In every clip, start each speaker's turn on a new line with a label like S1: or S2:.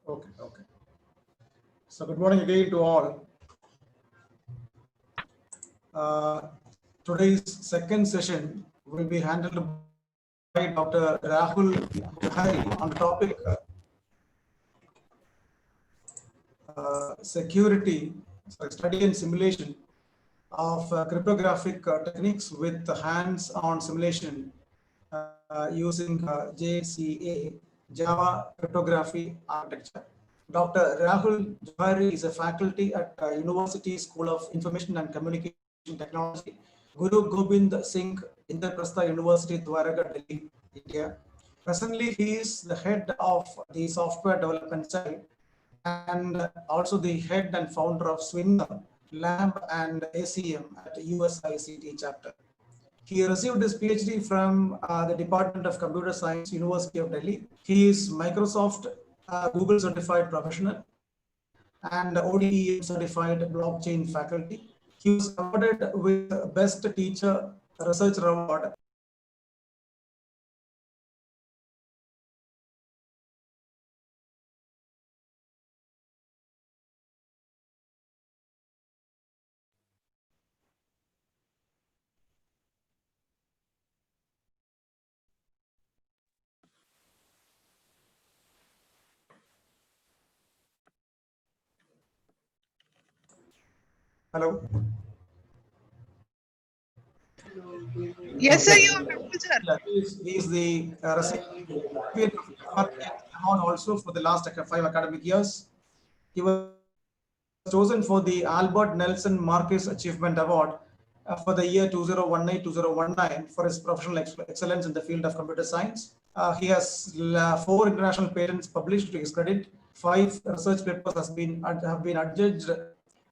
S1: Okay, okay. So good morning again to all. Uh, Today's second session will be handled by Dr. Rahul Johari on the topic security, study and simulation of cryptographic techniques with hands-on simulation using JCA, Java Cryptography Architecture. Dr. Rahul Johari is a faculty at University School of Information and Communication Technology, Guru Gobind Singh Indraprastha University, Dwaraka, Delhi, India. Presently, he is the head of the software development cell and also the head and founder of Swinger Lab and ACM at USICT chapter. He received his PhD from the Department of Computer Science, University of Delhi. He is Microsoft Google certified professional and ODEM certified blockchain faculty. He was awarded with Best Teacher Researcher Award. Hello.
S2: Yes, sir,
S1: Yes.
S2: you are audible, sir.
S1: Yeah, he is the recipient of award also for the last 5 academic years. He was chosen for the Albert Nelson Marquis Achievement Award for the year 2018-2019 for his professional excellence in the field of computer science. He has 4 international patents published to his credit. 5 research papers have been adjudged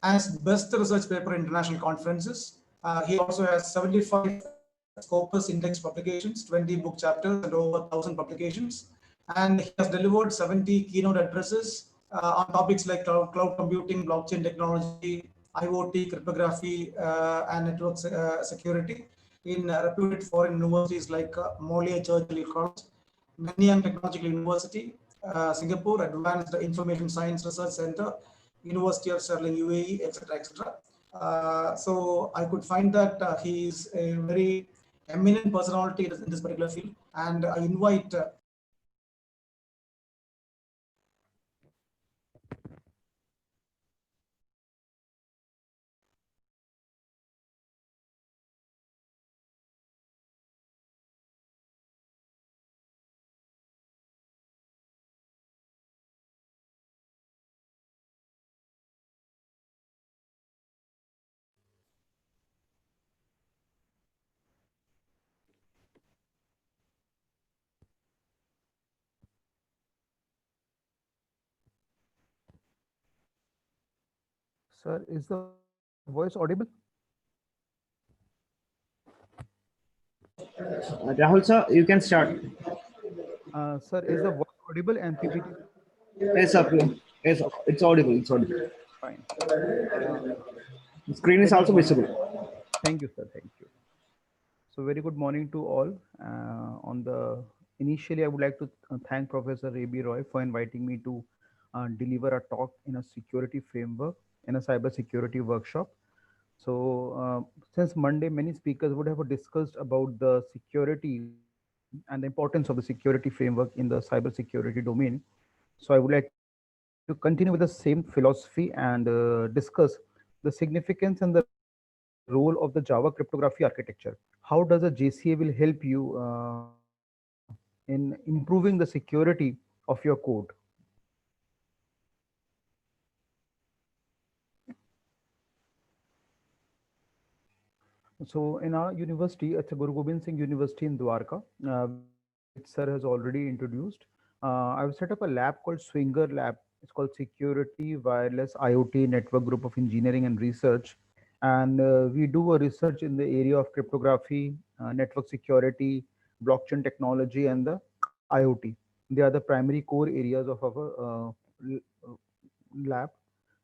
S1: as best research paper in international conferences. He also has 75 Scopus Index publications, 20 book chapters, and over 1,000 publications. And he has delivered 70 keynote addresses on topics like cloud computing, blockchain technology, IoT, cryptography, and network security in reputed foreign universities like Molière Churchill College, Nanyang Technological University, Singapore Advanced Information Science Research Center, University of Sterling, UAE, etc., etc. So I could find that he is a very eminent personality in this particular field, and I invite
S3: Sir, is the voice audible?
S4: Rahul sir, you can start.
S3: Sir, is the voice audible and PPT
S4: Yes, sir. Yes, it's audible. It's audible.
S3: fine?
S4: The screen is
S3: Very
S4: also
S3: good morning.
S4: visible.
S3: Thank you, sir. Thank you. So, very good morning to all. Initially, I would like to thank Professor A.B. Roy for inviting me to deliver a talk in a security framework in a cyber security workshop. So, since Monday, many speakers would have discussed about the security and the importance of the security framework in the cyber security domain. So, I would like to continue with the same philosophy and discuss the significance and the role of the Java cryptography architecture. How does a JCA will help you in improving the security of your code? So in our university, it's a Guru Gobind Singh University in Dwarka, which sir has already introduced. I've set up a lab called Swinger Lab. It's called Security Wireless IoT Network Group of Engineering and Research. And we do a research in the area of cryptography, network security, blockchain technology, and the IoT. They are the primary core areas of our lab.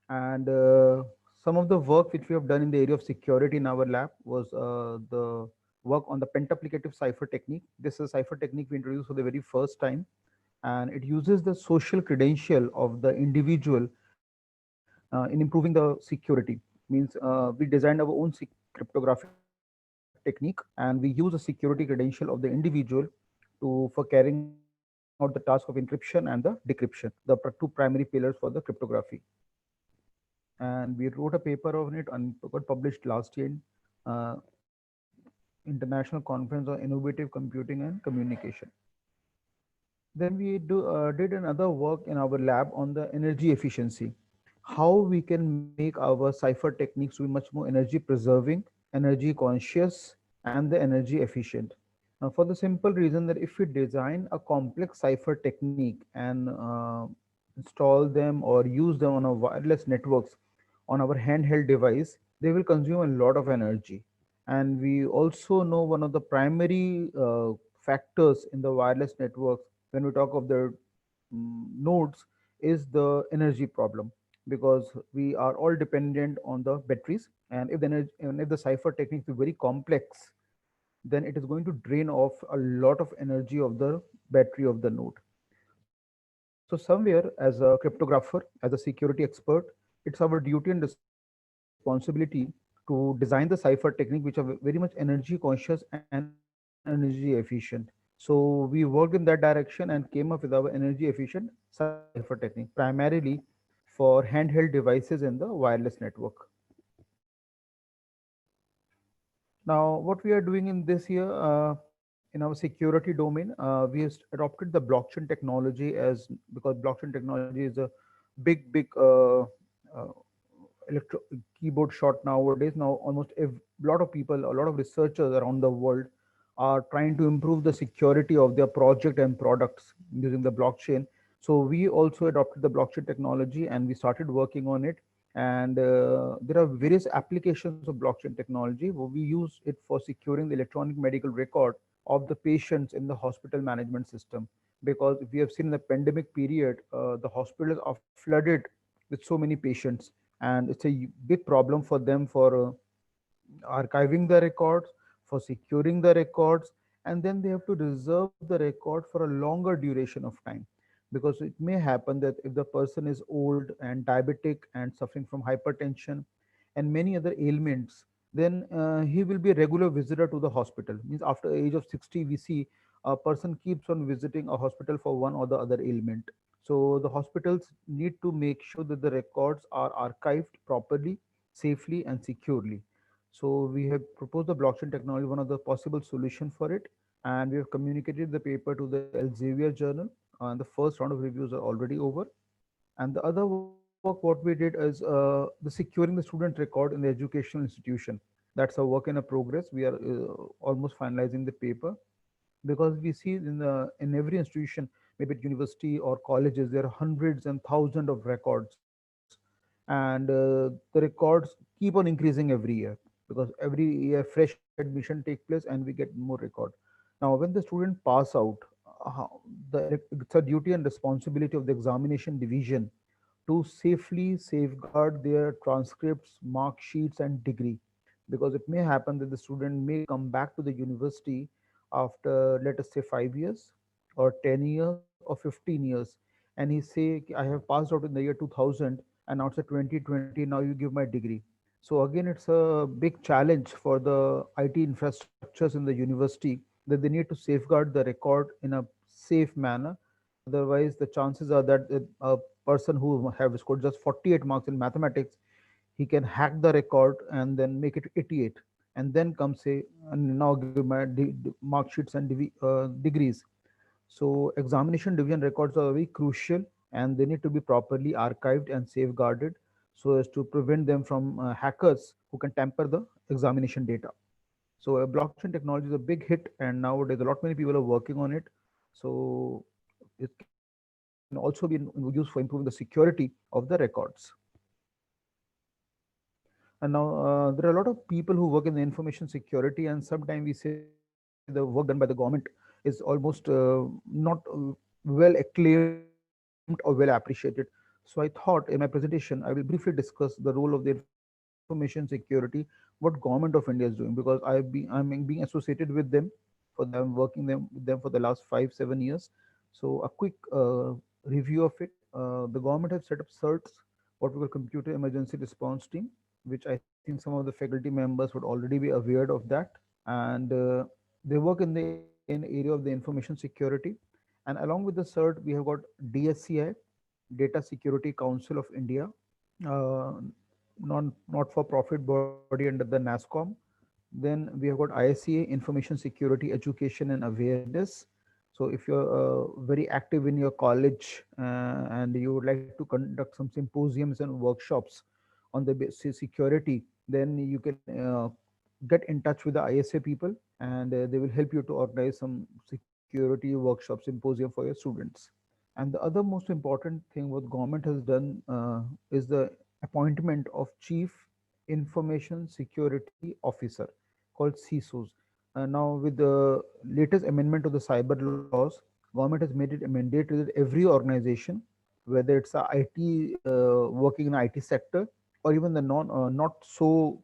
S3: And some of the work which we have done in the area of security in our lab was the work on the pentaplicative cipher technique. This is a cipher technique we introduced for the very first time, and it uses the social credential of the individual in improving the security. Means we designed our own cryptographic technique, and we use the security credential of the individual for carrying out the task of encryption and the decryption, the two primary pillars for the cryptography. And we wrote a paper on it and got published last year in uh, International Conference on Innovative Computing and Communication. Then we did another work in our lab on the energy efficiency, how we can make our cipher techniques to be much more energy preserving, energy conscious, and the energy efficient. Now, for the simple reason that if we design a complex cipher technique and install them or use them on our wireless networks on our handheld device, they will consume a lot of energy. And we also know one of the primary factors in the wireless networks when we talk of the nodes is the energy problem, because we are all dependent on the batteries, and if the energy, and if the cipher technique is very complex, then it is going to drain off a lot of energy of the battery of the node. So somewhere, as a cryptographer, as a security expert, it's our duty and responsibility to design the cipher technique which are very much energy conscious and energy efficient. So we worked in that direction and came up with our energy efficient cipher technique, primarily for handheld devices in the wireless network. Now, what we are doing in this year in our security domain, we have adopted the blockchain technology as, because blockchain technology is a big electro keyboard shot nowadays. Now, almost a lot of people, a lot of researchers around the world are trying to improve the security of their project and products using the blockchain. So we also adopted the blockchain technology and we started working on it. And there are various applications of blockchain technology where we use it for securing the electronic medical record of the patients in the hospital management system. Because we have seen in the pandemic period, the hospitals are flooded with so many patients, and it's a big problem for them for archiving the records, for securing the records, and then they have to reserve the record for a longer duration of time. Because it may happen that if the person is old and diabetic and suffering from hypertension and many other ailments, then he will be a regular visitor to the hospital. Means after the age of 60, we see a person keeps on visiting a hospital for one or the other ailment. So the hospitals need to make sure that the records are archived properly, safely, and securely. So we have proposed the blockchain technology, one of the possible solution for it, and we have communicated the paper to the Elsevier journal. And the first round of reviews are already over. And the other work what we did is the securing the student record in the educational institution. That's a work in a progress. We are almost finalizing the paper, because we see in every institution, maybe at university or colleges, there are hundreds and thousands of records, and the records keep on increasing every year, because every year fresh admission take place and we get more record. Now when the student pass out, it's a duty and responsibility of the examination division to safely safeguard their transcripts, mark sheets, and degree. Because it may happen that the student may come back to the university after, let us say, 5 years, or 10 years, or 15 years, and he say, I have passed out in the year 2000, and now it's a 2020, now you give my degree. So again, it's a big challenge for the IT infrastructures in the university, that they need to safeguard the record in a safe manner. Otherwise, the chances are that a person who have scored just 48 marks in mathematics, he can hack the record and then make it 88, and then come say, and now give my mark sheets and degrees. So examination division records are very crucial, and they need to be properly archived and safeguarded so as to prevent them from hackers who can tamper the examination data. So blockchain technology is a big hit, and nowadays a lot many people are working on it. So it can also be used for improving the security of the records. And now there are a lot of people who work in the information security, and sometimes we say the work done by the government is almost not well acclaimed or well appreciated. So I thought in my presentation I will briefly discuss the role of the information security, what government of India is doing, because I'm being associated with them, for them working them with them for the last 5 7 years. So a quick review of it. The government has set up CERTs, what we call Computer Emergency Response Team, which I think some of the faculty members would already be aware of that. And they work in area of the information security. And along with the CERT, we have got DSCI, Data Security Council of India, uh, not for profit body under the NASCOM. Then we have got ISCA, Information Security Education and Awareness. So if you're very active in your college and you would like to conduct some symposiums and workshops on the security, then you can get in touch with the ISA people, and they will help you to organize some security workshop symposium for your students. And the other most important thing what government has done is the appointment of Chief Information Security Officer called CISOs. Now, with the latest amendment of the cyber laws, government has made it mandatory that every organization, whether it's a IT working in IT sector or even the not so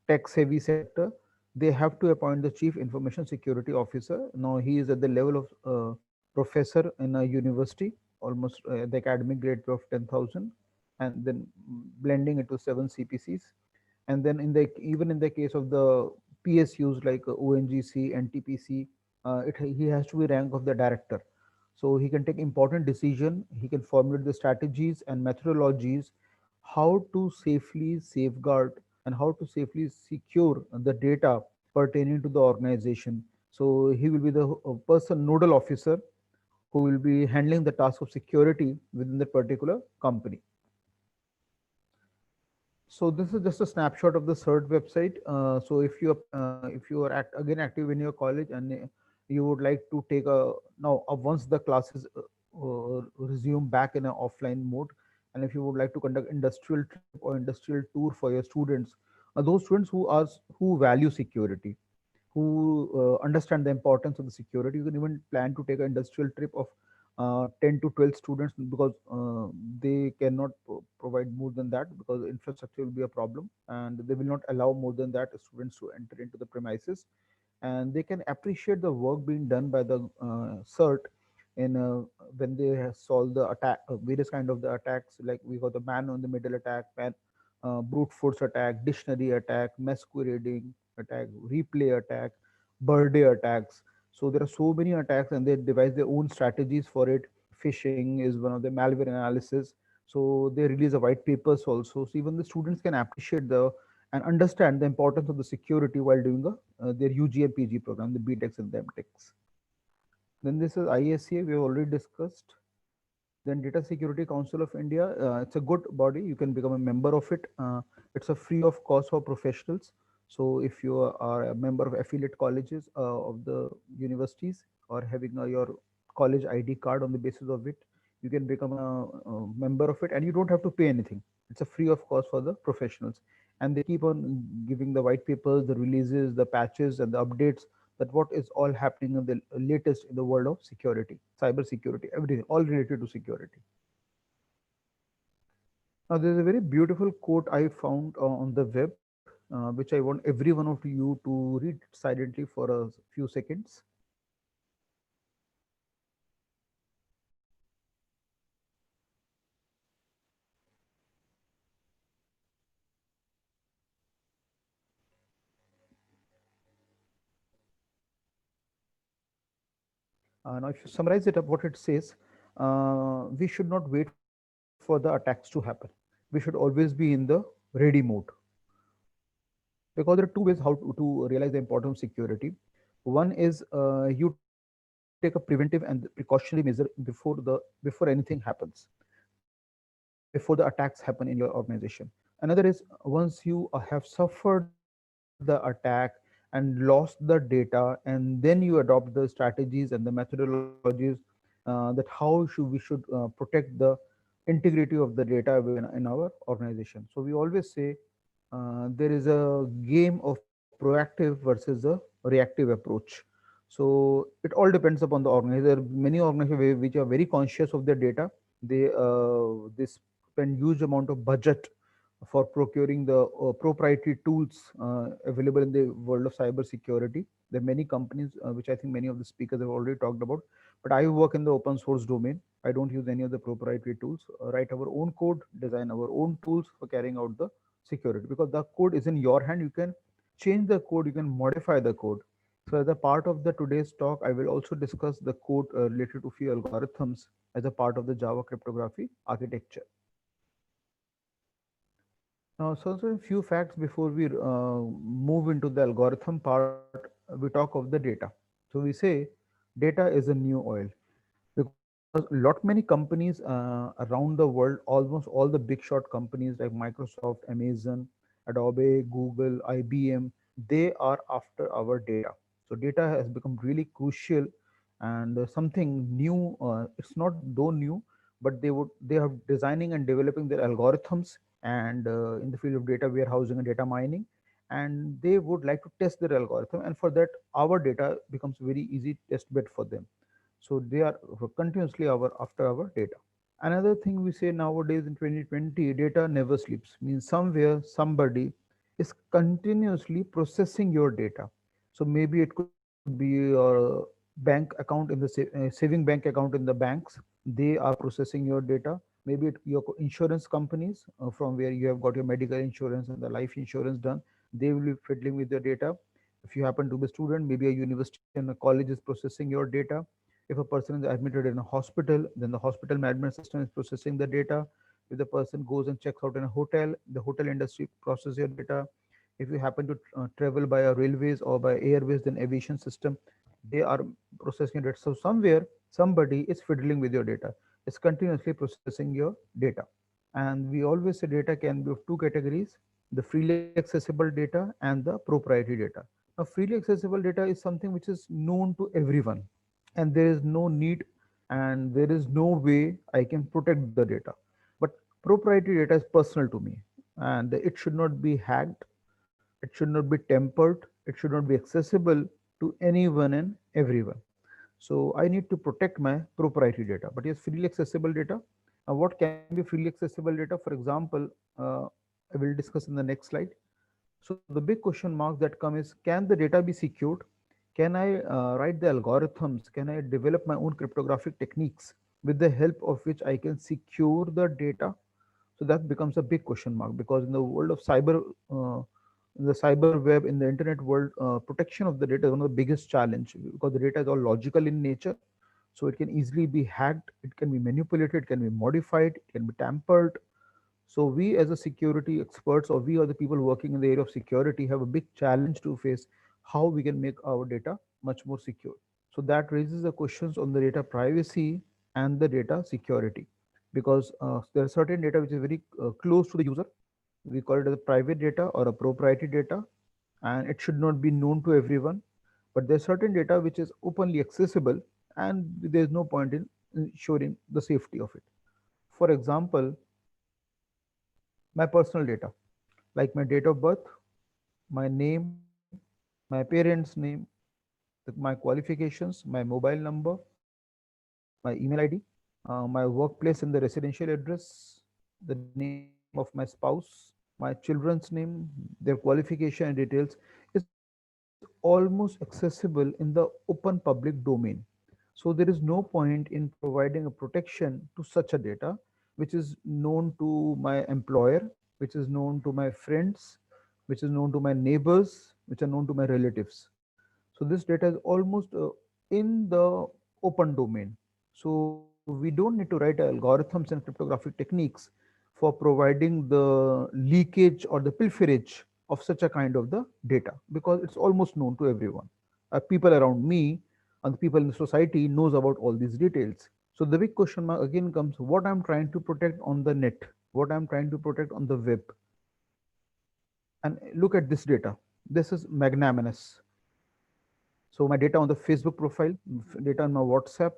S3: tech savvy sector, they have to appoint the Chief Information Security Officer. Now, he is at the level of professor in a university, almost the academic grade of 10,000, and then blending it to 7 CPCs. And then even in the case of the PSUs like ONGC, NTPC, he has to be rank of the director. So he can take important decision. He can formulate the strategies and methodologies how to safely safeguard and how to safely secure the data pertaining to the organization. So he will be the person nodal officer who will be handling the task of security within the particular company. So this is just a snapshot of the CERT website. So if you are again active in your college and you would like to take a now once the classes resume back in an offline mode, and if you would like to conduct industrial trip or industrial tour for your students, those students who value security, who understand the importance of the security, you can even plan to take an industrial trip of 10 to 12 students, because they cannot provide more than that because infrastructure will be a problem, and they will not allow more than that students to enter into the premises. And they can appreciate the work being done by the CERT in when they have solved the attack, various kind of the attacks, like we got the man on the middle attack, brute force attack, dictionary attack, masquerading attack, replay attack, birthday attacks. So there are so many attacks, and they devise their own strategies for it. Phishing is one of the malware analysis. So they release a white papers also. So even the students can appreciate the and understand the importance of the security while doing their UG and PG program, the BTECs and the MTECs. Then this is ISCA, we have already discussed. Then Data Security Council of India, it's a good body. You can become a member of it. It's a free of cost for professionals. So if you are a member of affiliate colleges of the universities, or having your college ID card on the basis of it, you can become a member of it, and you don't have to pay anything. It's a free of cost for the professionals. And they keep on giving the white papers, the releases, the patches, and the updates, that what is all happening in the latest in the world of security, cyber security, everything, all related to security. Now, there's a very beautiful quote I found on the web, which I want every one of you to read silently for a few seconds. Now, if you summarize it up, what it says, we should not wait for the attacks to happen. We should always be in the ready mode, because there are two ways to realize the importance of security. One is you take a preventive and precautionary measure before anything happens, before the attacks happen in your organization. Another is once you have suffered the attack and lost the data, and then you adopt the strategies and the methodologies that how we should protect the integrity of the data in our organization. So we always say there is a game of proactive versus a reactive approach. So it all depends upon the organizer. Many organizations which are very conscious of their data, they spend huge amount of budget for procuring the proprietary tools available in the world of cyber security. There are many companies which I think many of the speakers have already talked about, But I work in the open source domain. I don't use any of the proprietary tools. Write our own code, design our own tools for carrying out the security, because the code is in your hand. You can change the code, you can modify the code. So as a part of the today's talk, I will also discuss the code related to few algorithms as a part of the Java cryptography architecture. Now, so a few facts before we move into the algorithm part. We talk of the data. So we say data is a new oil, because lot many companies around the world, almost all the big shot companies like Microsoft, Amazon, Adobe, Google, IBM, they are after our data. So data has become really crucial, and something new. It's not though new, but they are designing and developing their algorithms, and in the field of data warehousing and data mining, and they would like to test their algorithm, and for that our data becomes very easy test bed for them. So they are continuously after our data. Another thing we say nowadays in 2020, data never sleeps, means somewhere somebody is continuously processing your data. So maybe it could be your bank account in the saving bank account in the banks. They are processing your data. Maybe your insurance companies, from where you have got your medical insurance and the life insurance done, they will be fiddling with your data. If you happen to be a student, maybe a university and a college is processing your data. If a person is admitted in a hospital, then the hospital management system is processing the data. If the person goes and checks out in a hotel, the hotel industry processes your data. If you happen to travel by a railways or by airways, then aviation system, they are processing it. So somewhere somebody is fiddling with your data. It's continuously processing your data. And we always say data can be of two categories: the freely accessible data and the proprietary data. Now, freely accessible data is something which is known to everyone, and there is no need and there is no way I can protect the data. But proprietary data is personal to me, and it should not be hacked, it should not be tempered, it should not be accessible to anyone and everyone. So I need to protect my proprietary data. But yes, freely accessible data. What can be freely accessible data? For example, I will discuss in the next slide. So the big question mark that come is, can the data be secured? Can I write the algorithms? Can I develop my own cryptographic techniques with the help of which I can secure the data? So that becomes a big question mark, because in the world of cyber, in the cyber web, in the internet world, protection of the data is one of the biggest challenge, because the data is all logical in nature. So it can easily be hacked, it can be manipulated, it can be modified, it can be tampered. So we as a security experts, or we are the people working in the area of security, have a big challenge to face, how we can make our data much more secure. So that raises the questions on the data privacy and the data security, because there are certain data which is very close to the user. We call it as a private data or a proprietary data, and it should not be known to everyone. But there's certain data which is openly accessible, and there's no point in ensuring the safety of it. For example, my personal data, like my date of birth, my name, my parents' name, my qualifications, my mobile number, my email ID, my workplace in the residential address, the name of my spouse, my children's name, their qualification and details is almost accessible in the open public domain. So there is no point in providing a protection to such a data which is known to my employer, which is known to my friends, which is known to my neighbors, which are known to my relatives. So this data is almost in the open domain. So we don't need to write algorithms and cryptographic techniques for providing the leakage or the pilferage of such a kind of the data, because it's almost known to everyone. People around me and the people in the society knows about all these details. So the big question mark again comes: what I'm trying to protect on the net, what I'm trying to protect on the web. And look at this data. This is magnanimous. So my data on the Facebook profile, data on my WhatsApp,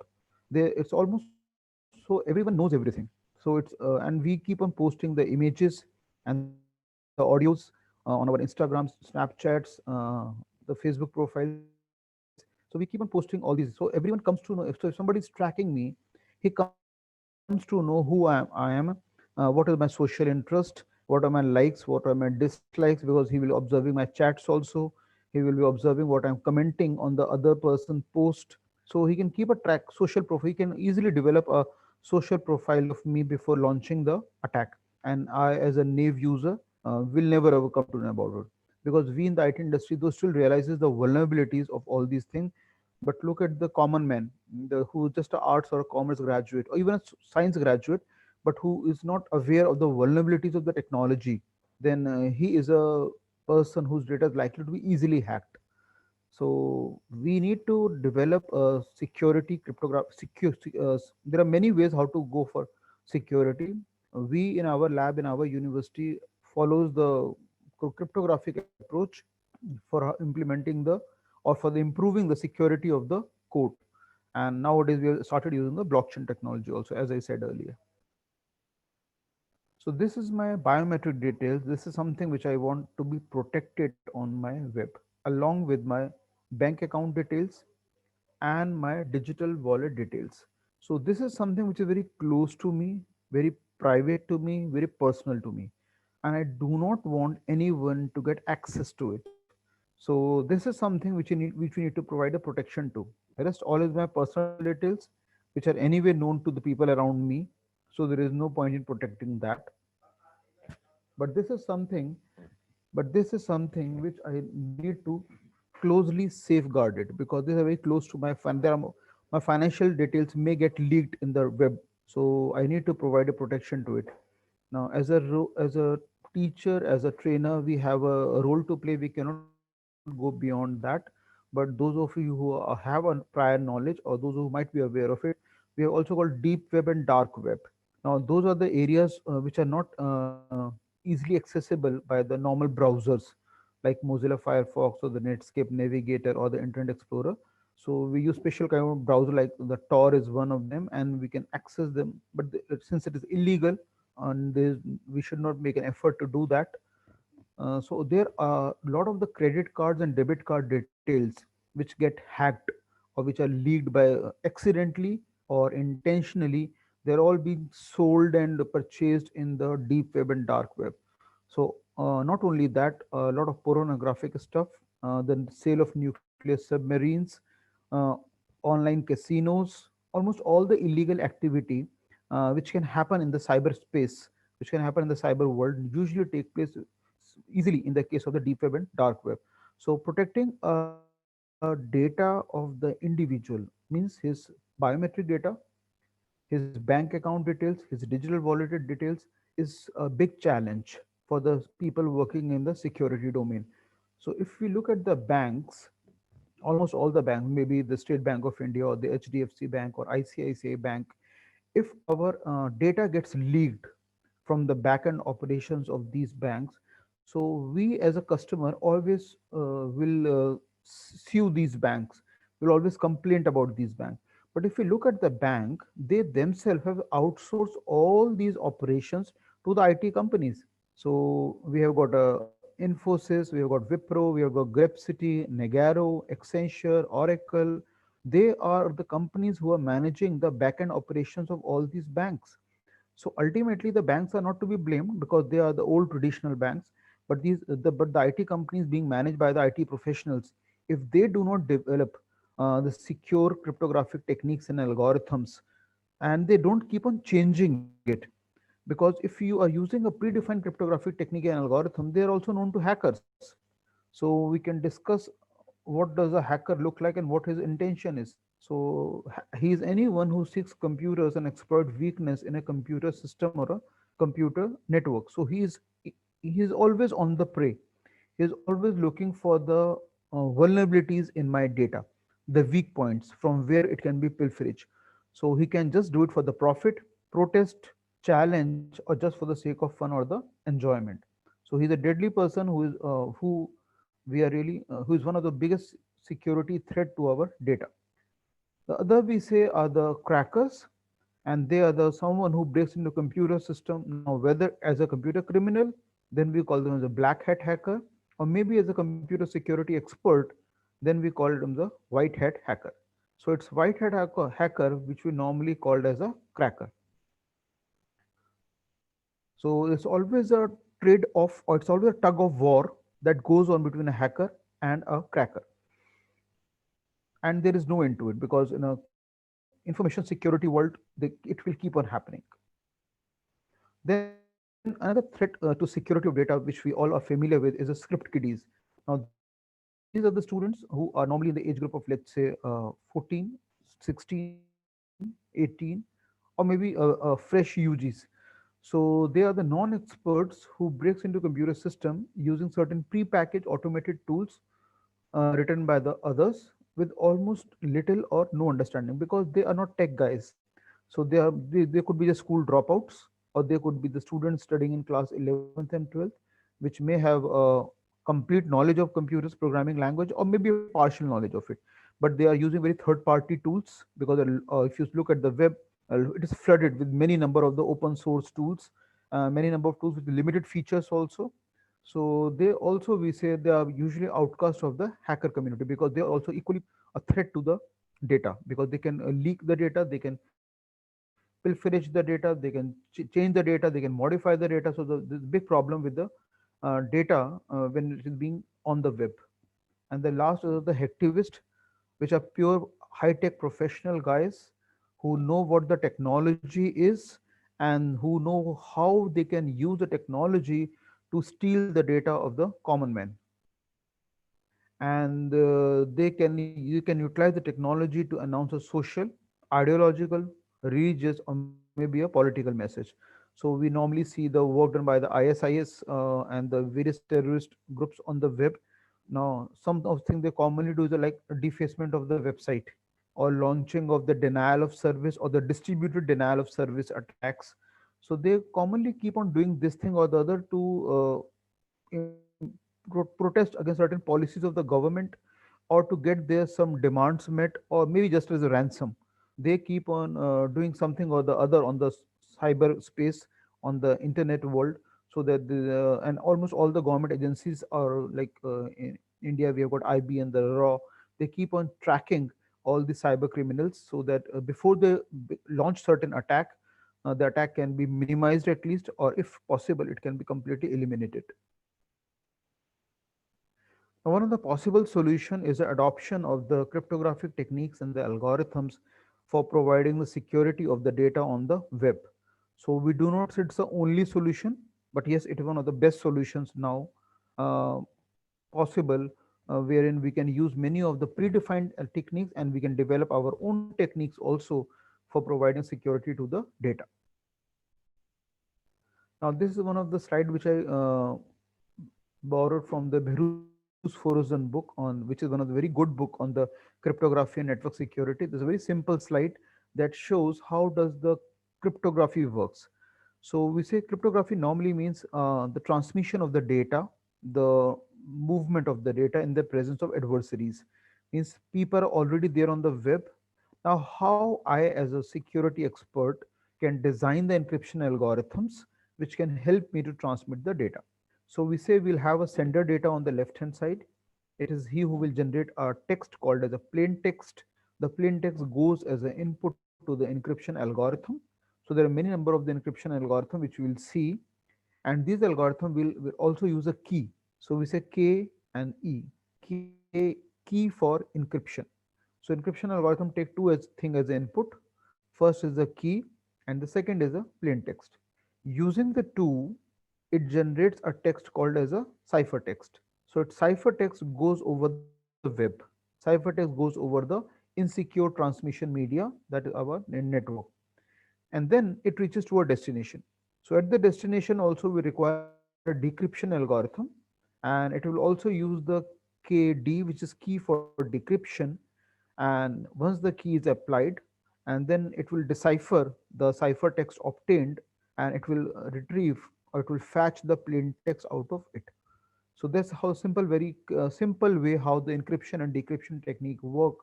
S3: there it's almost so everyone knows everything. So it's and we keep on posting the images and the audios on our Instagrams, Snapchats, the Facebook profiles. So we keep on posting all these. So everyone comes to know. If so, if somebody is tracking me, he comes to know who I am, what is my social interest, what are my likes, what are my dislikes, because he will be observing my chats also. He will be observing what I'm commenting on the other person post. So he can keep a track social profile. He can easily develop a social profile of me before launching the attack. And I, as a naive user, will never ever come to know about it, because we in the IT industry, those still realizes the vulnerabilities of all these things. But look at the common man, who is just a arts or a commerce graduate or even a science graduate, but who is not aware of the vulnerabilities of the technology. Then he is a person whose data is likely to be easily hacked. So we need to develop a security cryptograph. There are many ways how to go for security. We in our lab in our university follows the cryptographic approach for implementing the or for the improving the security of the code. And nowadays we have started using the blockchain technology also, as I said earlier. So this is my biometric details. This is something which I want to be protected on my web, along with my bank account details and my digital wallet details. So this is something which is very close to me, very private to me, very personal to me. And I do not want anyone to get access to it. So this is something which we need to provide a protection to. The rest all is my personal details, which are anyway known to the people around me. So there is no point in protecting that. But this is something, which I need to closely safeguard it, because these are very close to my my financial details may get leaked in the web. So I need to provide a protection to it. Now, as a teacher, as a trainer, we have a role to play. We cannot go beyond that. But those of you who have a prior knowledge, or those who might be aware of it, we have also called deep web and dark web. Now, those are the areas which are not easily accessible by the normal browsers like Mozilla Firefox or the Netscape Navigator or the Internet Explorer. So we use special kind of browser like the Tor is one of them, and we can access them. But since it is illegal, and we should not make an effort to do that. So there are a lot of the credit cards and debit card details which get hacked or which are leaked by accidentally or intentionally. They're all being sold and purchased in the deep web and dark web. So not only that, a lot of pornographic stuff, the sale of nuclear submarines, uh, online casinos, almost all the illegal activity which can happen in the cyberspace, which can happen in the cyber world, usually take place easily in the case of the deep web and dark web. So protecting data of the individual means his biometric data, his bank account details, his digital wallet details is a big challenge for the people working in the security domain. So if we look at the banks, almost all the banks, maybe the State Bank of India or the HDFC Bank or ICICI Bank, if our data gets leaked from the backend operations of these banks, so we as a customer always will sue these banks, will always complain about these banks. But if we look at the bank, they themselves have outsourced all these operations to the IT companies. So we have got Infosys, we have got Wipro, we have got Grepcity, Negaro, Accenture, Oracle. They are the companies who are managing the backend operations of all these banks. So ultimately, the banks are not to be blamed because they are the old traditional banks, but the IT companies being managed by the IT professionals, if they do not develop the secure cryptographic techniques and algorithms, and they don't keep on changing it, because if you are using a predefined cryptographic technique and algorithm, they are also known to hackers. So we can discuss what does a hacker look like and what his intention is. So he is anyone who seeks computers and exploit weakness in a computer system or a computer network. So he is always on the prey. He is always looking for the vulnerabilities in my data, the weak points from where it can be pilferage. So he can just do it for the profit, protest, challenge, or just for the sake of fun or the enjoyment. So he's a deadly person who we are really who is one of the biggest security threat to our data. The other we say are the crackers, and they are the someone who breaks into computer system. Now, whether as a computer criminal, then we call them as a black hat hacker, or maybe as a computer security expert, then we call them the white hat hacker. So it's white hat hacker which we normally called as a cracker. So it's always a trade off, or it's always a tug of war that goes on between a hacker and a cracker. and there is no end to it, because in a information security world, it will keep on happening. Then another threat to security of data, which we all are familiar with, is the script kiddies. Now, these are the students who are normally in the age group of, let's say, 14, 16, 18, or maybe fresh UGs. So they are the non-experts who breaks into computer system using certain pre-packaged automated tools written by the others with almost little or no understanding, because they are not tech guys. So they could be the school dropouts, or they could be the students studying in class 11th and 12th, which may have a complete knowledge of computers programming language, or maybe a partial knowledge of it, but they are using very third party tools, because if you look at the web, it is flooded with many number of the open source tools, many number of tools with limited features also. So they also, we say, they are usually outcast of the hacker community, because they are also equally a threat to the data, because they can leak the data, they can pilferage the data, they can change the data, they can modify the data. So there's a big problem with the data when it is being on the web. And the last are the hacktivists, which are pure high tech professional guys who know what the technology is, and who know how they can use the technology to steal the data of the common man. And you can utilize the technology to announce a social, ideological, religious, or maybe a political message. So we normally see the work done by the ISIS and the various terrorist groups on the web. Now, some of things they commonly do is like defacement of the website, or launching of the denial of service, or the distributed denial of service attacks. So they commonly keep on doing this thing or the other to protest against certain policies of the government, or to get their some demands met, or maybe just as a ransom. They keep on doing something or the other on the cyber space, on the internet world. So that and almost all the government agencies are like, in India we have got IB and the RAW. They keep on tracking all the cyber criminals, so that before they launch certain attack, the attack can be minimized at least, or if possible it can be completely eliminated. Now, one of the possible solution is the adoption of the cryptographic techniques and the algorithms for providing the security of the data on the web. So we do not say it's the only solution, but yes, it is one of the best solutions now uh, possible, wherein we can use many of the predefined techniques, and we can develop our own techniques also for providing security to the data. Now, this is one of the slide which I borrowed from the Behrus Forozan book, on which is one of the very good book on the cryptography and network security. There's a very simple slide that shows how does the cryptography works. So we say cryptography normally means the transmission of the data, the movement of the data in the presence of adversaries. Means people are already there on the web. Now, how I, as a security expert, can design the encryption algorithms which can help me to transmit the data. So we say we'll have a sender data on the left hand side. It is he who will generate a text called as a plain text. The plain text goes as an input to the encryption algorithm. So there are many number of the encryption algorithm which we will see, and these algorithm will also use a key. So we say K and E. Key for encryption. So encryption algorithm take two as thing as input. First is the key, and the second is a plain text. Using the two, it generates a text called as a ciphertext. So ciphertext goes over the web. Ciphertext goes over the insecure transmission media, that is our network, and then it reaches to a destination. So at the destination also we require a decryption algorithm, and it will also use the KD, which is key for decryption. And once the key is applied, and then it will decipher the ciphertext obtained, and it will retrieve, or it will fetch the plain text out of it. So that's how simple, very simple way how the encryption and decryption technique work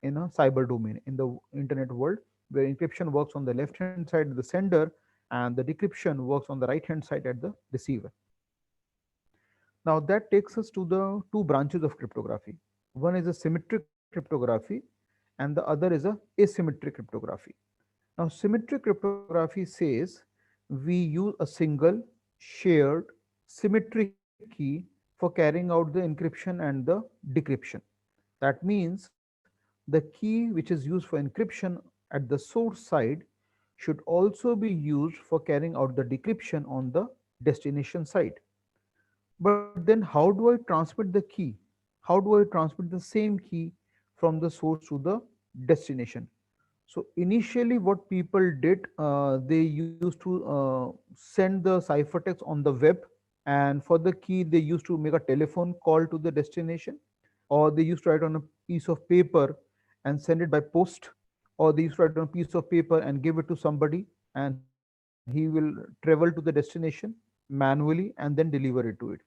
S3: in a cyber domain in the internet world, where encryption works on the left hand side of the sender, and the decryption works on the right hand side at the receiver. Now that takes us to the two branches of cryptography. One is a symmetric cryptography, and the other is a asymmetric cryptography. Now symmetric cryptography says we use a single shared symmetric key for carrying out the encryption and the decryption. That means the the key which is used for encryption at the source side should also be used for carrying out the decryption on the destination side. But then how do I transmit the key? How do I transmit the same key from the source to the destination? So initially what people did, they used to send the ciphertext on the web, and for the key they used to make a telephone call to the destination, or they used to write on a piece of paper and send it by post, or they used to write on a piece of paper and give it to somebody, and he will travel to the destination manually and then deliver it to it.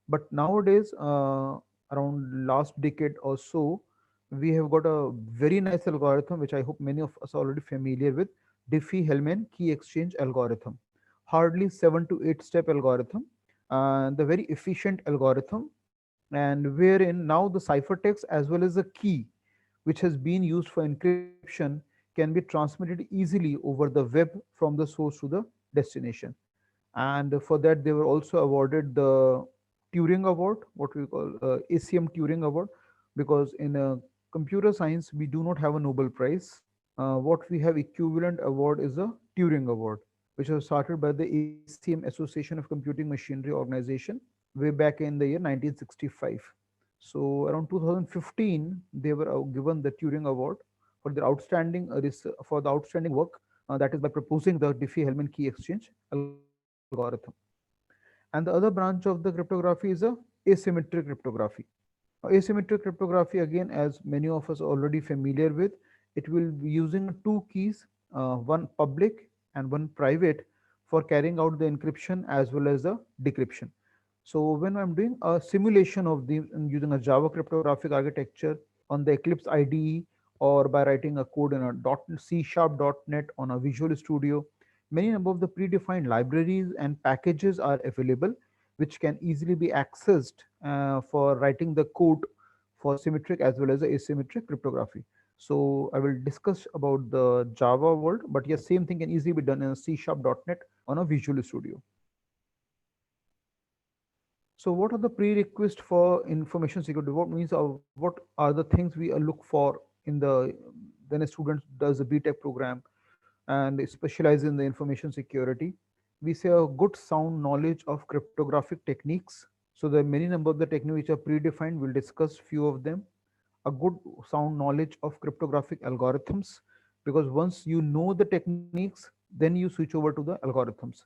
S3: But nowadays, around last decade or so, we have got a very nice algorithm, which I hope many of us are already familiar with, Diffie-Hellman key exchange algorithm. Hardly 7 to 8 step algorithm, the very efficient algorithm, and wherein now the ciphertext as well as the key, which has been used for encryption, can be transmitted easily over the web from the source to the destination. And for that they were also awarded the Turing Award, what we call ACM Turing Award, because in computer science we do not have a Nobel Prize. What we have equivalent award is a Turing Award, which was started by the ACM, Association of Computing Machinery Organization, way back in the year 1965. So around 2015 they were given the Turing Award for their outstanding for the outstanding work, that is by proposing the Diffie-Hellman key exchange algorithm. And the other branch of the cryptography is a asymmetric cryptography. Asymmetric cryptography, again, as many of us are already familiar with, it will be using two keys, one public and one private, for carrying out the encryption as well as the decryption. So when I'm doing a simulation of the using a Java cryptographic architecture on the Eclipse IDE, or by writing a code in a C sharp .NET on a Visual Studio, many number of the predefined libraries and packages are available, which can easily be accessed for writing the code for symmetric as well as the asymmetric cryptography. So I will discuss about the Java world, but yes, same thing can easily be done in a C sharp .NET on a Visual Studio. So what are the prerequisites for information security? What means what are the things we look for in the when a student does a BTech program and they specialize in the information security? We say a good sound knowledge of cryptographic techniques. So there are many number of the techniques which are predefined. We'll discuss few of them. A good sound knowledge of cryptographic algorithms, because once you know the techniques, then you switch over to the algorithms,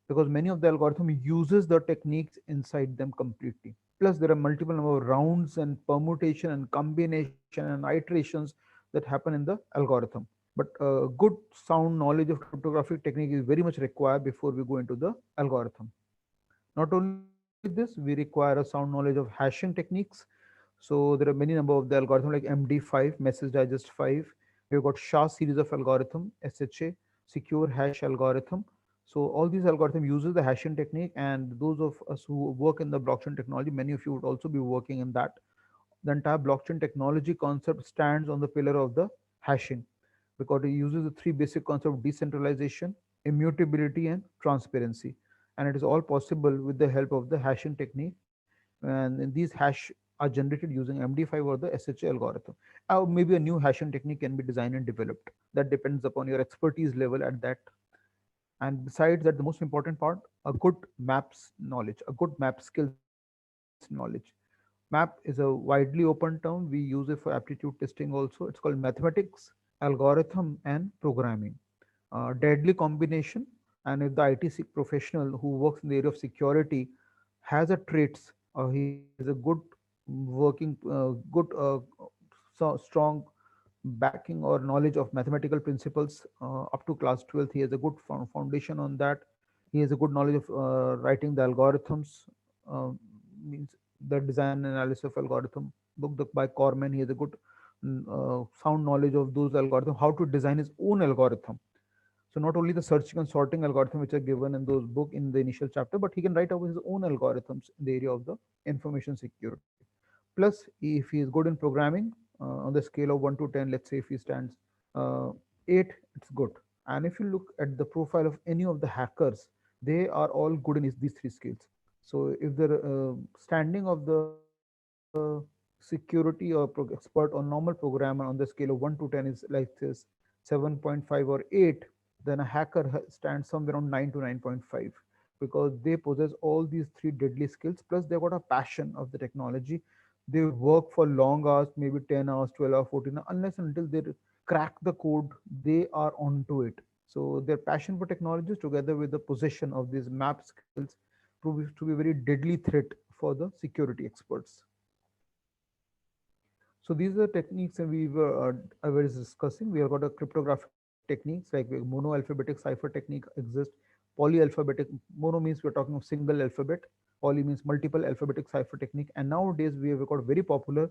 S3: because many of the algorithm uses the techniques inside them completely. Plus there are multiple number of rounds and permutation and combination and iterations that happen in the algorithm. But good sound knowledge of cryptographic technique is very much required before we go into the algorithm. Not only this, we require a sound knowledge of hashing techniques. So there are many number of the algorithm like MD5, Message Digest 5. We've got SHA series of algorithm, SHA, secure hash algorithm. So all these algorithm uses the hashing technique, and those of us who work in the blockchain technology, many of you would also be working in that. The entire blockchain technology concept stands on the pillar of the hashing, because it uses the three basic concepts of decentralization, immutability, and transparency. And it is all possible with the help of the hashing technique. And these hash are generated using MD5 or the SHA algorithm. Or maybe a new hashing technique can be designed and developed. That depends upon your expertise level at that. And besides that, the most important part, a good maps knowledge, a good map skills knowledge. Map is a widely open term. We use it for aptitude testing also. It's called mathematics, algorithm, and programming. Deadly combination. And if the IT professional who works in the area of security has a traits, he has a good working, good strong backing or knowledge of mathematical principles up to class 12th, he has a good foundation on that. He has a good knowledge of writing the algorithms, uh, means the design and analysis of algorithm book by Corman. He has a good sound knowledge of those algorithms, how to design his own algorithm. So not only the searching and sorting algorithm which are given in those book in the initial chapter, but he can write out his own algorithms in the area of the information security. Plus, if he is good in programming, on the scale of 1 to 10, let's say if he stands 8, it's good. And if you look at the profile of any of the hackers, they are all good in these three skills. So if the standing of the security or expert or normal programmer on the scale of 1 to 10 is like this 7.5 or 8, then a hacker stands somewhere around 9 to 9.5, because they possess all these three deadly skills, plus they've got a passion of the technology. They work for long hours, maybe 10 hours, 12 hours, 14 hours, unless and until they crack the code, they are onto it. So their passion for technologies together with the possession of these map skills proves to be a very deadly threat for the security experts. So these are techniques that I was discussing. We have got a cryptographic techniques like monoalphabetic cipher technique exists. Polyalphabetic, mono means we're talking of single alphabet. Poly means multiple alphabetic cipher technique. And nowadays we have got very popular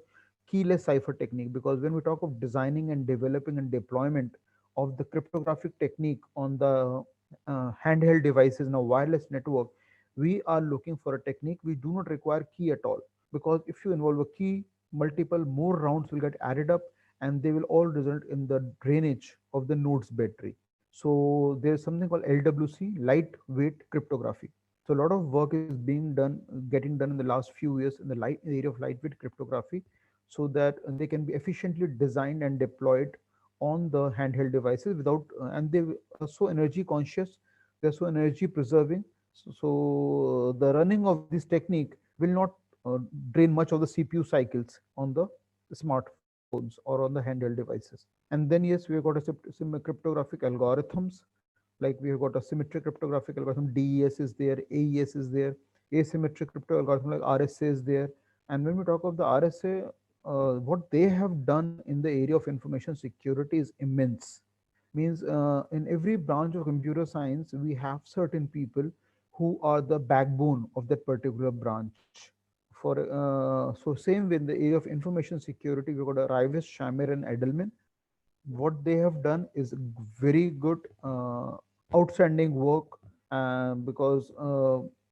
S3: keyless cipher technique, because when we talk of designing and developing and deployment of the cryptographic technique on the handheld devices in a wireless network, we are looking for a technique. We do not require key at all, because if you involve a key, multiple more rounds will get added up, and they will all result in the drainage of the node's battery. So there's something called LWC, lightweight cryptography. So a lot of work is being done, getting done in the last few years in the area of lightweight cryptography, so that they can be efficiently designed and deployed on the handheld devices without, and they are so energy conscious, they're so energy preserving. So the running of this technique will not drain much of the CPU cycles on the smartphones or on the handheld devices. And then yes, we have got a cryptographic algorithms, like we have got a symmetric cryptographic algorithm, DES is there, AES is there, asymmetric crypto algorithm like RSA is there. And when we talk of the RSA, what they have done in the area of information security is immense. Means in every branch of computer science, we have certain people who are the backbone of that particular branch. So same with the area of information security, we've got a Rives, Shamir, and Edelman. What they have done is very good, outstanding work, because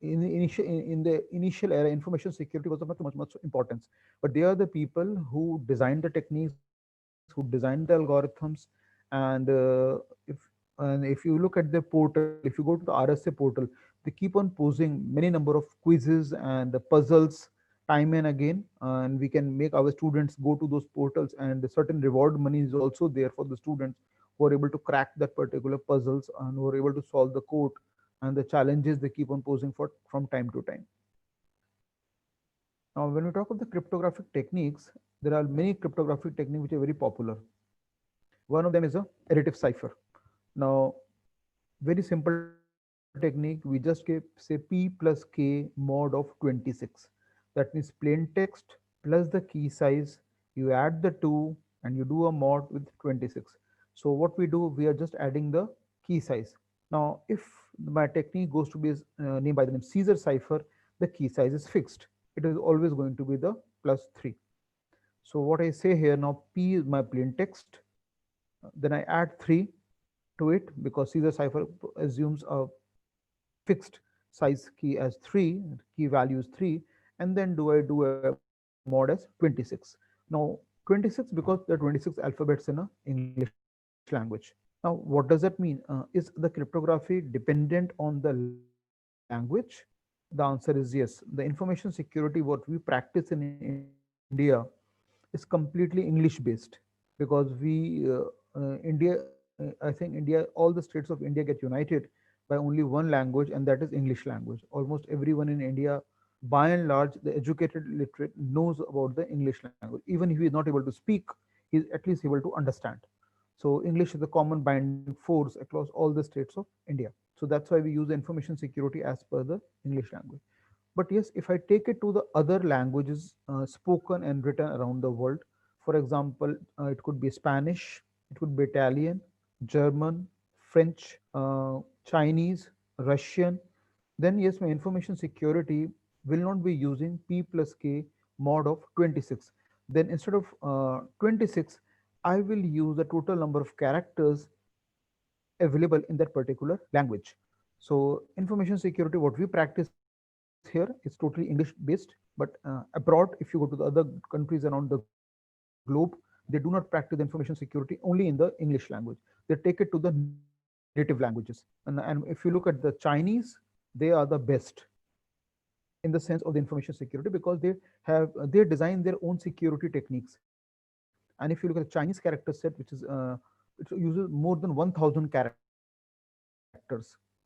S3: in the initial era, information security was of much importance. But they are the people who designed the techniques, who designed the algorithms, and if you look at the portal, if you go to the RSA portal, they keep on posing many number of quizzes and the puzzles time and again, and we can make our students go to those portals, and certain reward money is also there for the students who are able to crack that particular puzzles and who are able to solve the code and the challenges they keep on posing for from time to time. Now when we talk of the cryptographic techniques, there are many cryptographic techniques which are very popular. One of them is a additive cipher. Now, very simple technique, we just give say p plus k mod of 26. That means plain text plus the key size, you add the two, and you do a mod with 26. So what we do, we are just adding the key size. Now if my technique goes to be named by the name Caesar cipher, the key size is fixed. It is always going to be the plus 3. So what I say here, now p is my plain text, then I add 3 to it, because Caesar cipher assumes a fixed size key as 3, key value is 3, and then I do a mod as 26. Now 26, because there are 26 alphabets in a English language. Now what does that mean? Is the cryptography dependent on the language? The answer is yes. The information security what we practice in India is completely English based, because I think India, all the states of India get united by only one language, and that is English language. Almost everyone in India, by and large, the educated literate knows about the English language. Even if he is not able to speak, he is at least able to understand. So English is the common binding force across all the states of India. So that's why we use information security as per the English language. But yes, if I take it to the other languages spoken and written around the world, for example, it could be Spanish, it could be Italian, German, French, Chinese, Russian, then yes, my information security will not be using p plus k mod of 26. Then instead of 26, I will use the total number of characters available in that particular language. So information security, what we practice here is totally English based, but abroad, if you go to the other countries around the globe, they do not practice the information security only in the English language. They take it to the native languages. And if you look at the Chinese, they are the best. in the sense of the information security, because they design their own security techniques. And if you look at the Chinese character set, which is it uses more than 1000 characters.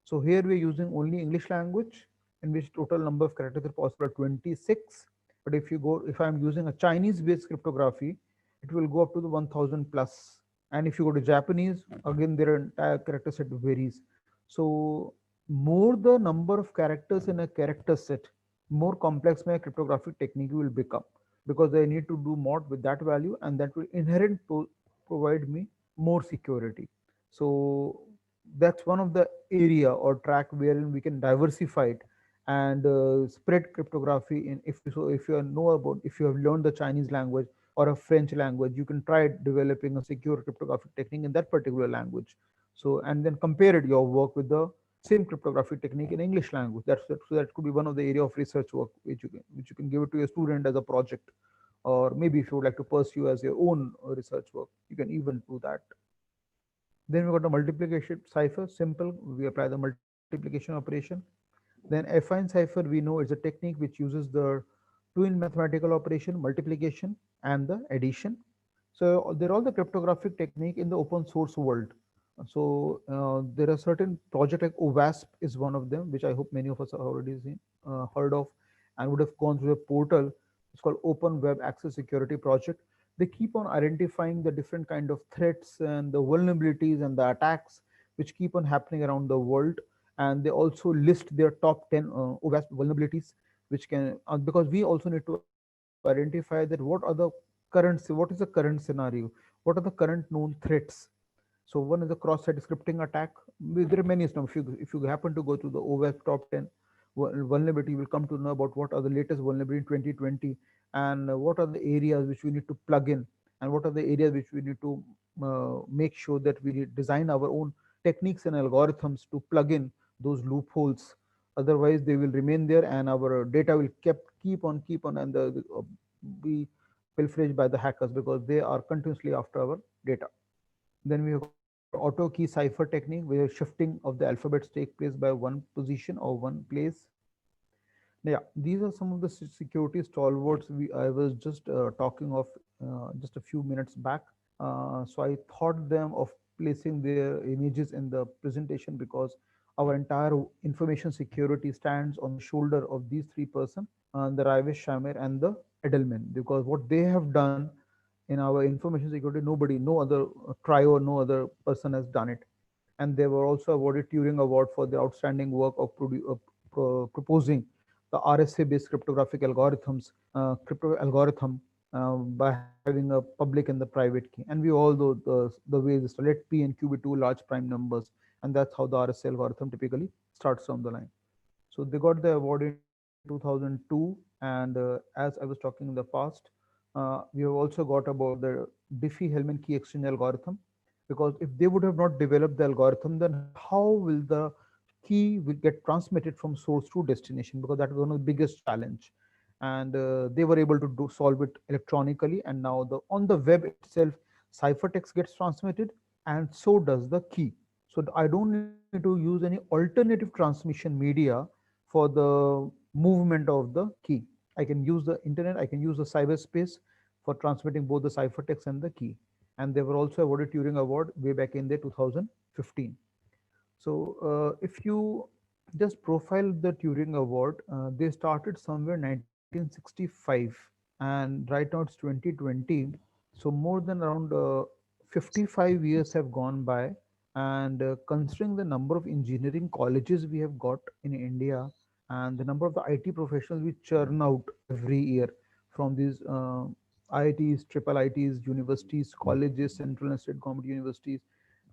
S3: So here we're using only English language, in which total number of characters are possible are 26. But if I'm using a Chinese based cryptography, it will go up to the 1000 plus. And if you go to Japanese, again their entire character set varies. So more the number of characters in a character set, more complex my cryptographic technique will become, because I need to do mod with that value, and that will inherent provide me more security. So that's one of the area or track wherein we can diversify it and spread cryptography in. If you know about, if you have learned the Chinese language or a French language, you can try developing a secure cryptographic technique in that particular language. So and then compare it your work with the same cryptographic technique in English language. So that could be one of the area of research work which you can give it to a student as a project, or maybe if you would like to pursue as your own research work, you can even do that. Then we got the multiplication cipher, simple. We apply the multiplication operation. Then affine cipher, we know it's a technique which uses the twin mathematical operation, multiplication and the addition. So they're all the cryptographic technique in the open source world. So there are certain project like OWASP is one of them, which I hope many of us have already seen, heard of, and would have gone through a portal. It's called Open Web Access Security Project. They keep on identifying the different kind of threats and the vulnerabilities and the attacks which keep on happening around the world. And they also list their top 10 OWASP vulnerabilities, which can, because we also need to identify that what is the current scenario, what are the current known threats. So one is the cross-site scripting attack. There are many. If you happen to go to the OWASP top 10 vulnerability, you will come to know about what are the latest vulnerability in 2020, and what are the areas which we need to plug in, and what are the areas which we need to make sure that we design our own techniques and algorithms to plug in those loopholes. Otherwise, they will remain there, and our data will keep on, and be pilfered by the hackers, because they are continuously after our data. Then we have got auto key cipher technique, where shifting of the alphabets take place by one position or one place. Yeah, these are some of the security stalwarts I was just talking of just a few minutes back. So I thought them of placing their images in the presentation, because our entire information security stands on the shoulder of these three persons, the Ravish Shamir and the Edelman, because what they have done in our information security, nobody, no other trio, no other person has done it. And they were also awarded Turing Award for their outstanding work of proposing the RSA-based cryptographic algorithms, crypto algorithm, by having a public and the private key. And we all know the ways is to let P and Q be two large prime numbers, and that's how the RSA algorithm typically starts from the line. So they got the award in 2002, and as I was talking in the past, we have also got about the Diffie-Hellman key exchange algorithm, because if they would have not developed the algorithm, then how will the key will get transmitted from source to destination, because that was one of the biggest challenge. And they were able to solve it electronically, and now the on the web itself, ciphertext gets transmitted, and so does the key. So I don't need to use any alternative transmission media for the movement of the key. I can use the internet, I can use the cyberspace for transmitting both the ciphertext and the key. And they were also awarded Turing Award way back in the 2015. So if you just profile the Turing Award, they started somewhere 1965, and right now it's 2020. So more than around 55 years have gone by, and considering the number of engineering colleges we have got in India, and the number of the IT professionals we churn out every year from these IITs, triple ITs, universities, colleges, central and state government universities,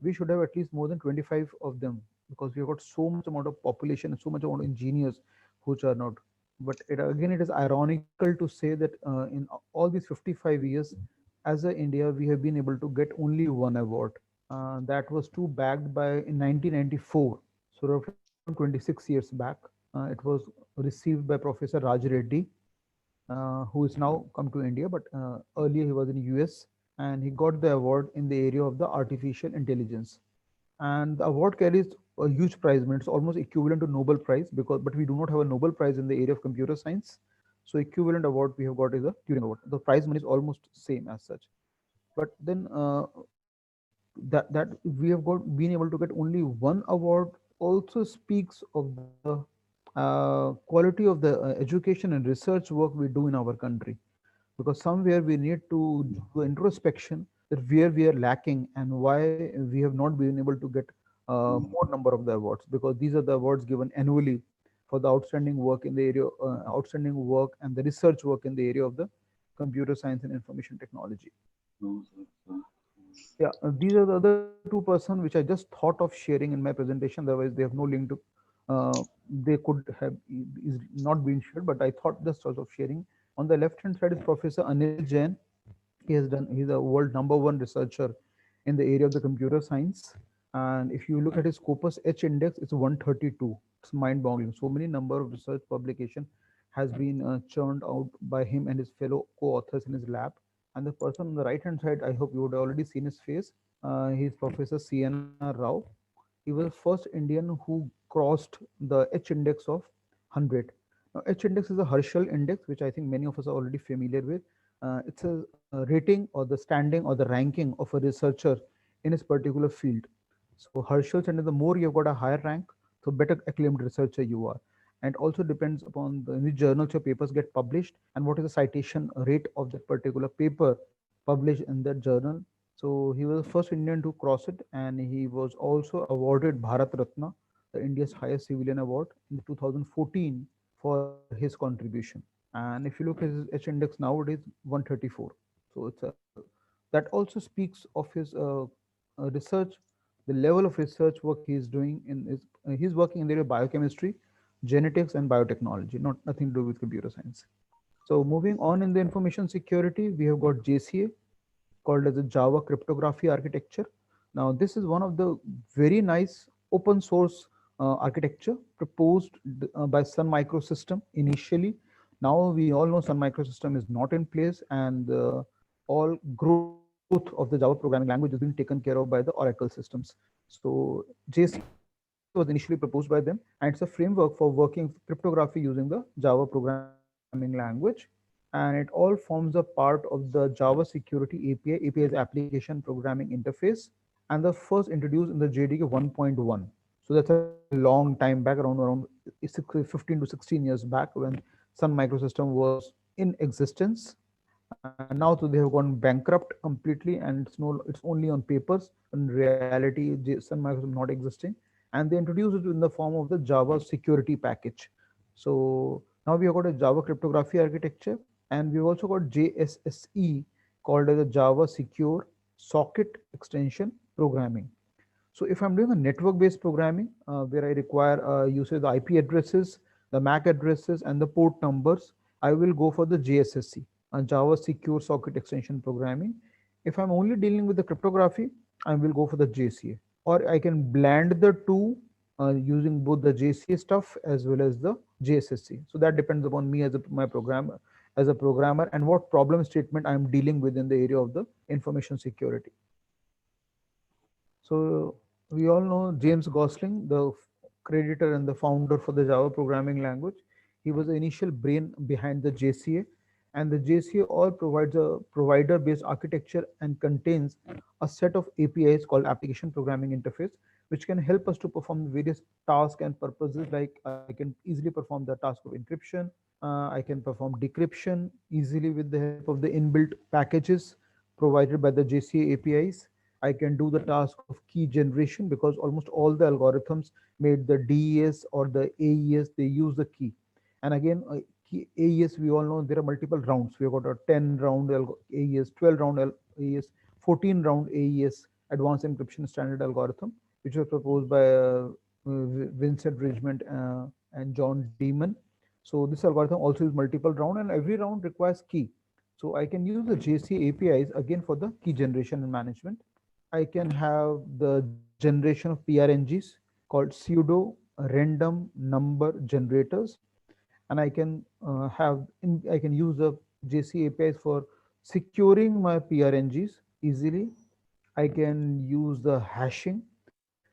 S3: we should have at least more than 25 of them, because we have got so much amount of population and so much amount of engineers who churn out. But again, it is ironical to say that in all these 55 years, as a India, we have been able to get only one award. That was too bagged by in 1994, so roughly around 26 years back. It was received by Professor Raj Reddy, who is now come to India, but earlier he was in US, and he got the award in the area of the artificial intelligence. And the award carries a huge prize. I mean, it's almost equivalent to Nobel Prize, because but we do not have a Nobel Prize in the area of computer science. So equivalent award we have got is a Turing Award. The prize money is almost same as such. But then that we have got been able to get only one award also speaks of the quality of the education and research work we do in our country, because somewhere we need to do introspection that where we are lacking and why we have not been able to get more number of the awards, because these are the awards given annually for the outstanding work in the area, outstanding work and the research work in the area of the computer science and information technology. Yeah, these are the other two person which I just thought of sharing in my presentation. Otherwise, they have no link to. They could have is not been shared, but I thought just sort of sharing. On the left hand side is Professor Anil Jain. He has done. He's a world number one researcher in the area of the computer science. And if you look at his Scopus H index, it's 132. It's mind-boggling. So many number of research publication has been churned out by him and his fellow co-authors in his lab. And the person on the right hand side, I hope you would have already seen his face. He's Professor Sienna Rao. He was the first Indian who crossed the H index of 100. Now, H index is a Herschel index, which I think many of us are already familiar with. It's a rating or the standing or the ranking of a researcher in his particular field. So Herschel's, and the more you've got a higher rank, so better acclaimed researcher you are. And also depends upon the in which journals your papers get published and what is the citation rate of that particular paper published in that journal. So he was the first Indian to cross it, and he was also awarded Bharat Ratna, the India's highest civilian award, in 2014 for his contribution. And if you look at his H index nowadays, 134. So that also speaks of his research, the level of research work he is doing in his. He's working in the area of biochemistry, genetics, and biotechnology, not nothing to do with computer science. So moving on in the information security, we have got JCA, called as a Java cryptography architecture. Now, this is one of the very nice open source architecture proposed by Sun Microsystem initially. Now we all know Sun Microsystem is not in place, and all growth of the Java programming language is being taken care of by the Oracle systems. So JCA was initially proposed by them, and it's a framework for working cryptography using the Java programming language, and it all forms a part of the Java Security API. API is Application Programming Interface, and the first introduced in the JDK 1.1. So that's a long time back, around 15 to 16 years back, when Sun Microsystem was in existence. And now so they have gone bankrupt completely, and it's only on papers. In reality, Sun Microsoft not existing, and they introduced it in the form of the Java security package. So now we have got a Java cryptography architecture, and we've also got JSSE, called as a Java Secure Socket Extension Programming. So if I'm doing a network-based programming where I require usage of the IP addresses, the MAC addresses, and the port numbers, I will go for the JSSC, Java Secure Socket Extension Programming. If I'm only dealing with the cryptography, I will go for the JCA. Or I can blend the two using both the JCA stuff as well as the JSSC. So that depends upon me as my programmer, as a programmer, and what problem statement I'm dealing with in the area of the information security. So we all know James Gosling, the creditor and the founder for the Java programming language. He was the initial brain behind the JCA, and the JCA all provides a provider-based architecture and contains a set of APIs called Application Programming Interface, which can help us to perform various tasks and purposes. Like I can easily perform the task of encryption, I can perform decryption easily with the help of the inbuilt packages provided by the JCA APIs. I can do the task of key generation, because almost all the algorithms made the DES or the AES, they use the key. And again, AES, we all know there are multiple rounds. We've got a 10 round AES, 12 round AES, 14 round AES, advanced encryption standard algorithm, which was proposed by Vincent Ridgman and John Demon. So this algorithm also is multiple round, and every round requires key. So I can use the JCA APIs again for the key generation and management. I can have the generation of PRNGs called pseudo random number generators, and I can use the JC APIs for securing my PRNGs easily. I can use the hashing.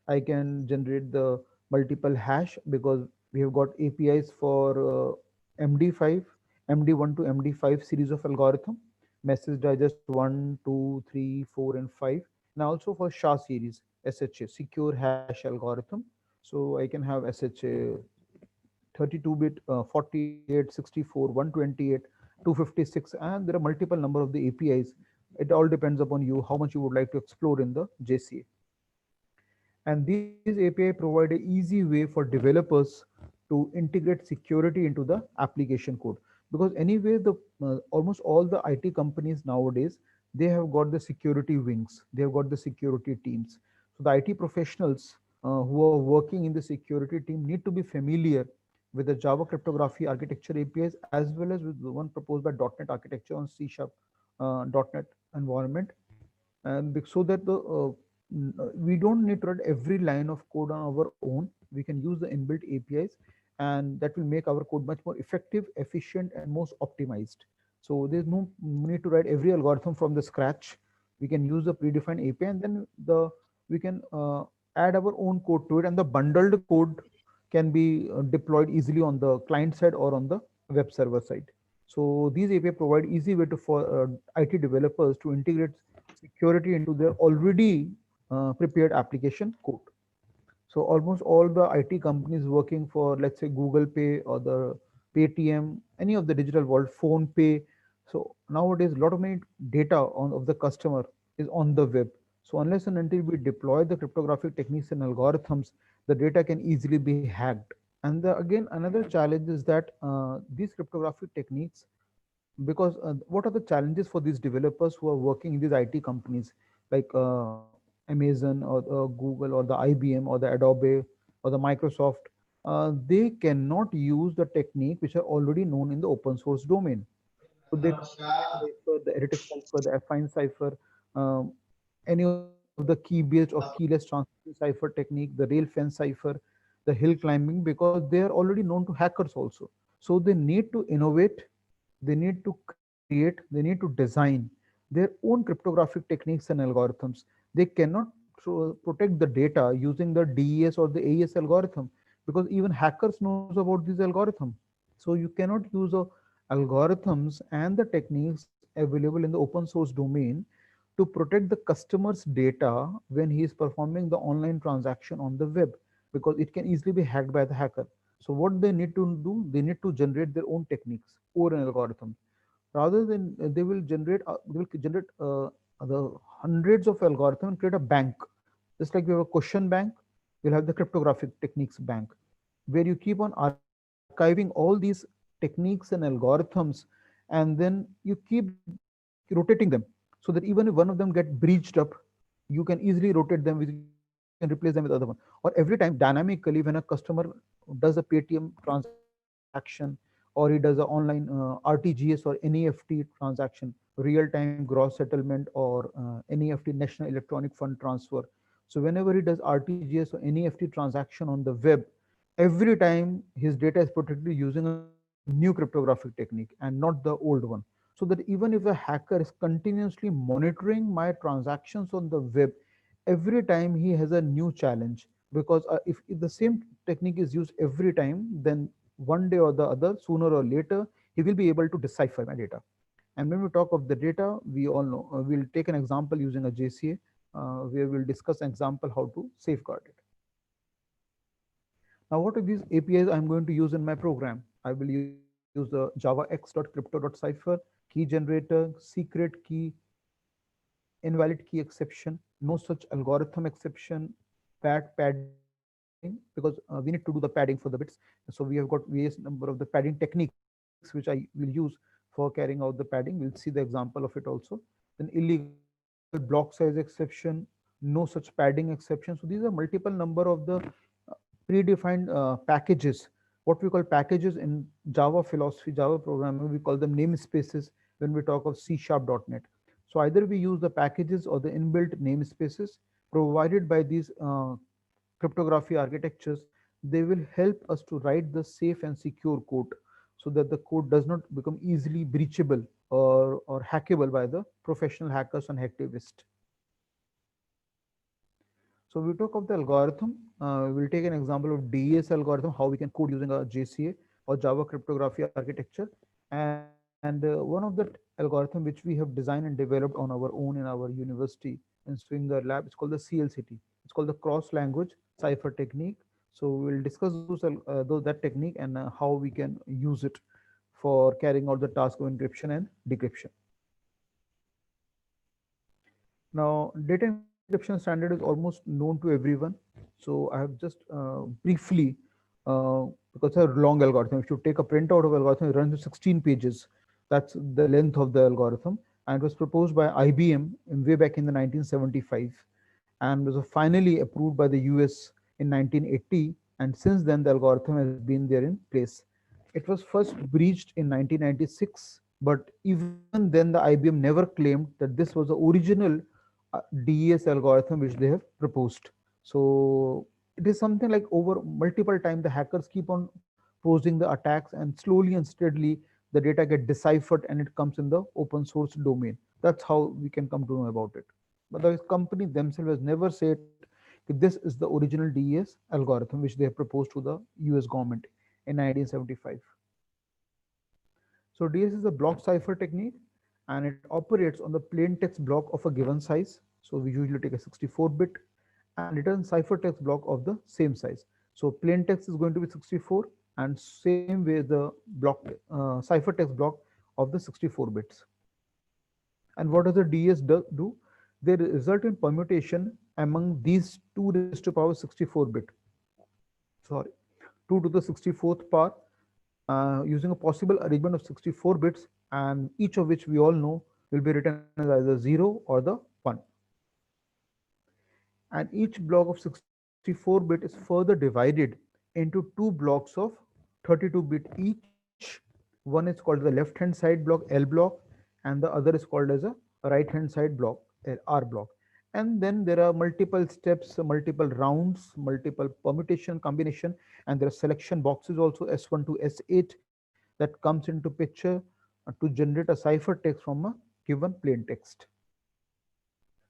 S3: I can generate the multiple hash because we have got APIs for MD5, MD1 to MD5 series of algorithm, message digest 1, 2, 3, 4, and 5, and also for SHA series, SHA, secure hash algorithm. So I can have SHA 32-bit, 48, 64, 128, 256, and there are multiple number of the APIs. It all depends upon you how much you would like to explore in the JCA. And these API provide an easy way for developers to integrate security into the application code. Because anyway, the almost all the IT companies nowadays, they have got the security wings, they have got the security teams. So the IT professionals who are working in the security team need to be familiar with the Java cryptography architecture APIs as well as with the one proposed by .NET architecture on C Sharp .NET environment, and so that the we don't need to write every line of code on our own. We can use the inbuilt APIs, and that will make our code much more effective, efficient, and most optimized. So there's no need to write every algorithm from the scratch. We can use the predefined API, and then the we can add our own code to it, and the bundled code can be deployed easily on the client side or on the web server side. So these API provide easy way to for IT developers to integrate security into their already prepared application code. So almost all the IT companies working for, let's say, Google Pay or the Paytm, any of the digital world, Phone Pay. So nowadays, a lot of many data of the customer is on the web. So unless and until we deploy the cryptographic techniques and algorithms, the data can easily be hacked. And again, another challenge is that these cryptographic techniques, because what are the challenges for these developers who are working in these IT companies like Amazon or Google or the IBM or the Adobe or the Microsoft? They cannot use the technique which are already known in the open source domain. So they cipher, the heretic cipher, the affine cipher, um, any of the key-based or keyless transmission cipher technique, the rail fence cipher, the hill climbing, because they are already known to hackers also. So they need to innovate, they need to create, they need to design their own cryptographic techniques and algorithms. They cannot protect the data using the DES or the AES algorithm, because even hackers knows about this algorithm. So you cannot use algorithms and the techniques available in the open source domain to protect the customer's data when he is performing the online transaction on the web, because it can easily be hacked by the hacker. So what they need to do, they need to generate their own techniques or an algorithm. Rather than they will generate the hundreds of algorithms and create a bank. Just like we have a question bank, we'll have the cryptographic techniques bank, where you keep on archiving all these techniques and algorithms, and then you keep rotating them, so that even if one of them get breached up, you can easily rotate them with, you can replace them with other one. Or every time dynamically, when a customer does a Paytm transaction, or he does an online RTGS or NEFT transaction, real time gross settlement, or NEFT, national electronic fund transfer. So whenever he does RTGS or NEFT transaction on the web, every time his data is protected using a new cryptographic technique and not the old one. So that even if a hacker is continuously monitoring my transactions on the web, every time he has a new challenge. Because if the same technique is used every time, then one day or the other, sooner or later, he will be able to decipher my data. And when we talk of the data, we all know, we'll take an example using a JCA, where we'll discuss an example how to safeguard it. Now, what are these APIs I'm going to use in my program? I will use the javax.crypto.cipher, key generator, secret key, invalid key exception, no such algorithm exception, padding, because we need to do the padding for the bits. So we have got various number of the padding techniques which I will use for carrying out the padding. We'll see the example of it also. Then illegal block size exception, no such padding exception. So these are multiple number of the predefined packages. What we call packages in Java philosophy, Java programming, we call them namespaces when we talk of C#.NET. So either we use the packages or the inbuilt namespaces provided by these cryptography architectures. They will help us to write the safe and secure code, so that the code does not become easily breachable or hackable by the professional hackers and hacktivists. So we talk of the algorithm. We'll take an example of DES algorithm, how we can code using a JCA or Java cryptography architecture. And one of the algorithm which we have designed and developed on our own in our university in Swinger Lab, it's called the CLCT. It's called the cross language cipher technique. So we'll discuss that technique and how we can use it for carrying out the task of encryption and decryption. Now, data encryption standard is almost known to everyone. So I have just briefly, because it's a long algorithm, if you take a printout of algorithm, it runs to 16 pages. That's the length of the algorithm. And it was proposed by IBM in way back in the 1975 and was finally approved by the US in 1980. And since then, the algorithm has been there in place. It was first breached in 1996, but even then, the IBM never claimed that this was the original DES algorithm which they have proposed. So it is something like over multiple times the hackers keep on posing the attacks and slowly and steadily the data get deciphered and it comes in the open source domain. That's how we can come to know about it. But the company themselves has never said that this is the original DES algorithm which they have proposed to the US government in 1975. So DES is a block cipher technique and it operates on the plain text block of a given size. So we usually take a 64-bit and return cipher text block of the same size. So plain text is going to be 64 and same way the block cipher text block of the 64 bits. And what does the DES do? They result in permutation among these 2 raised to power 64-bit. Sorry, 2 to the 64th power using a possible arrangement of 64 bits and each of which we all know will be written as either 0 or the 1. And each block of 64-bit is further divided into 2 blocks of 32-bit each. One is called the left hand side block L block and the other is called as a right hand side block R block. And then there are multiple steps, multiple rounds, multiple permutation combination, and there are selection boxes also S1 to S8 that comes into picture to generate a cipher text from a given plain text.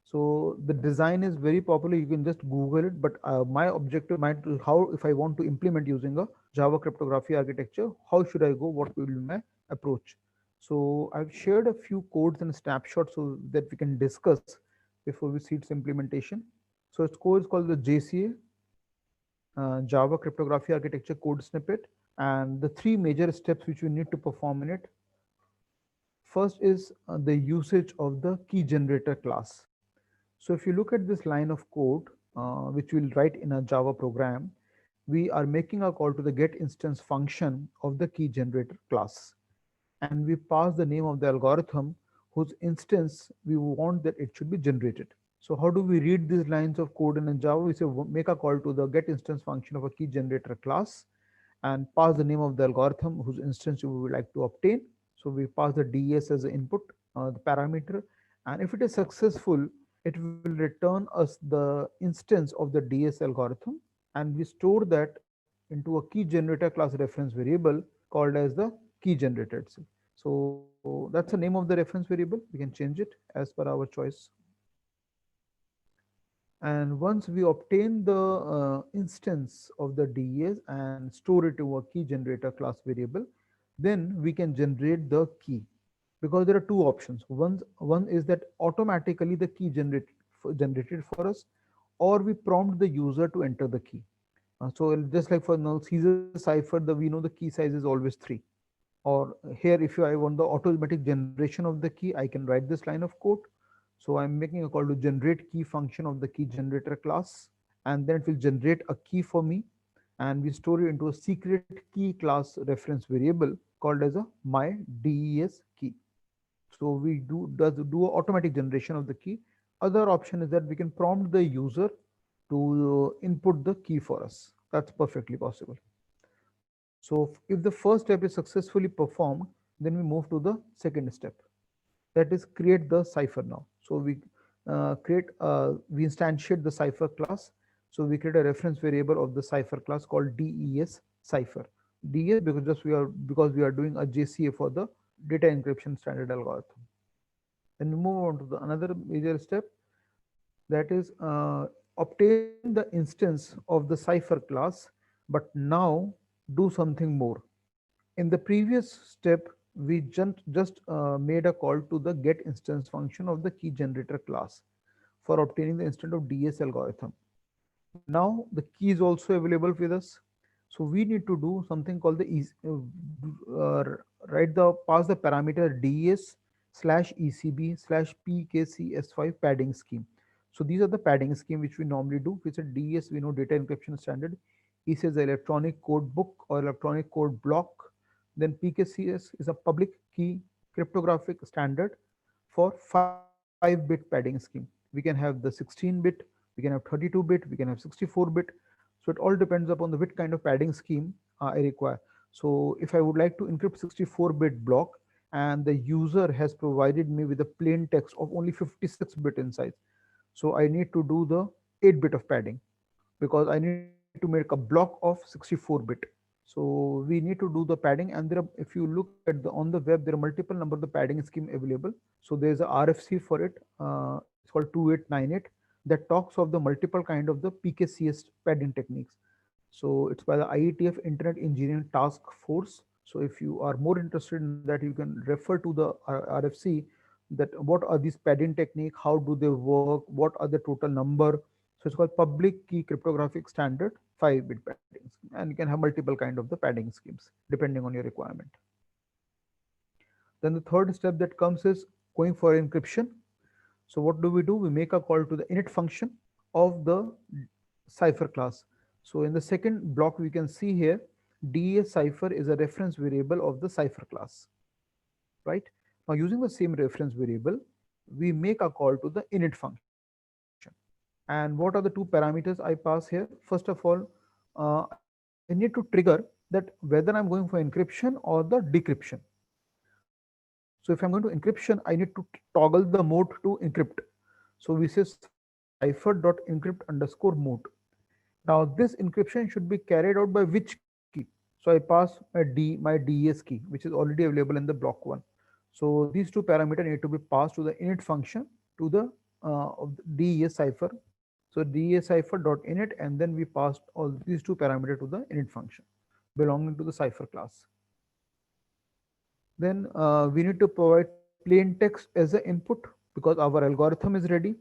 S3: So the design is very popular. You can just Google it. But my objective might how if I want to implement using a Java cryptography architecture, how should I go? What will be my approach? So I've shared a few codes and snapshots so that we can discuss before we see its implementation. So its code is called the JCA, Java cryptography architecture code snippet, and the 3 major steps which we need to perform in it. First is the usage of the key generator class. So if you look at this line of code, which we'll write in a Java program, we are making a call to the get instance function of the key generator class. And we pass the name of the algorithm whose instance we want that it should be generated. So how do we read these lines of code in Java? We say make a call to the get instance function of a key generator class and pass the name of the algorithm whose instance we would like to obtain. So we pass the DES as the input, the parameter, and if it is successful, it will return us the instance of the DES algorithm, and we store that into a key generator class reference variable called as the key generator itself. So that's the name of the reference variable. We can change it as per our choice. And once we obtain the instance of the DES and store it to a key generator class variable, then we can generate the key. Because there are 2 options. One is that automatically the key generated for us, or we prompt the user to enter the key. So just like for now Caesar cipher, we know the key size is always 3. Or here, if I want the automatic generation of the key, I can write this line of code. So I'm making a call to generate key function of the key generator class, and then it will generate a key for me, and we store it into a secret key class reference variable called as a my DES key. So we do automatic generation of the key. Other option is that we can prompt the user to input the key for us. That's perfectly possible. So if the first step is successfully performed, then we move to the second step. That is create the cipher now. So we we instantiate the cipher class. So we create a reference variable of the cipher class called DES cipher. DES because we are doing a JCA for the data encryption standard algorithm. Then we move on to the another major step, that is obtain the instance of the cipher class, but now do something more. In the previous step, we just made a call to the get instance function of the key generator class for obtaining the instance of DS algorithm. Now the key is also available with us. So we need to do something called the write the pass the parameter DS slash ECB slash PKCS5 padding scheme. So these are the padding scheme which we normally do. Which is DS, we know data encryption standard. E says electronic code book or electronic code block. Then PKCS is a public key cryptographic standard for 5-bit padding scheme. We can have the 16-bit, we can have 32-bit, we can have 64-bit. So it all depends upon the which kind of padding scheme I require. So if I would like to encrypt 64-bit block and the user has provided me with a plain text of only 56-bit in size, so I need to do the 8-bit of padding because I need to make a block of 64-bit. So we need to do the padding, and there are, if you look at the on the web, there are multiple number of the padding scheme available. So there's a RFC for it. It's called 2898 that talks of the multiple kind of the PKCS padding techniques. So it's by the IETF Internet Engineering Task Force. So if you are more interested in that, you can refer to the RFC, that what are these padding technique, how do they work, what are the total number. So it's called public key cryptographic standard 5-bit padding scheme. And you can have multiple kind of the padding schemes depending on your requirement. Then the third step that comes is going for encryption. So what do? We make a call to the init function of the cipher class. So in the second block, we can see here, DES cipher is a reference variable of the cipher class, right? Now using the same reference variable, we make a call to the init function. And what are the two parameters I pass here? First of all, I need to trigger that whether I'm going for encryption or the decryption. So if I'm going to encryption, I need to toggle the mode to encrypt. So we say cipher.encrypt_mode. Now this encryption should be carried out by which key? So I pass my DES key, which is already available in the block one. So these two parameters need to be passed to the init function to the of the DES cipher. So DES cipher.init, and then we passed all these two parameters to the init function belonging to the cipher class. Then we need to provide plain text as an input because our algorithm is ready,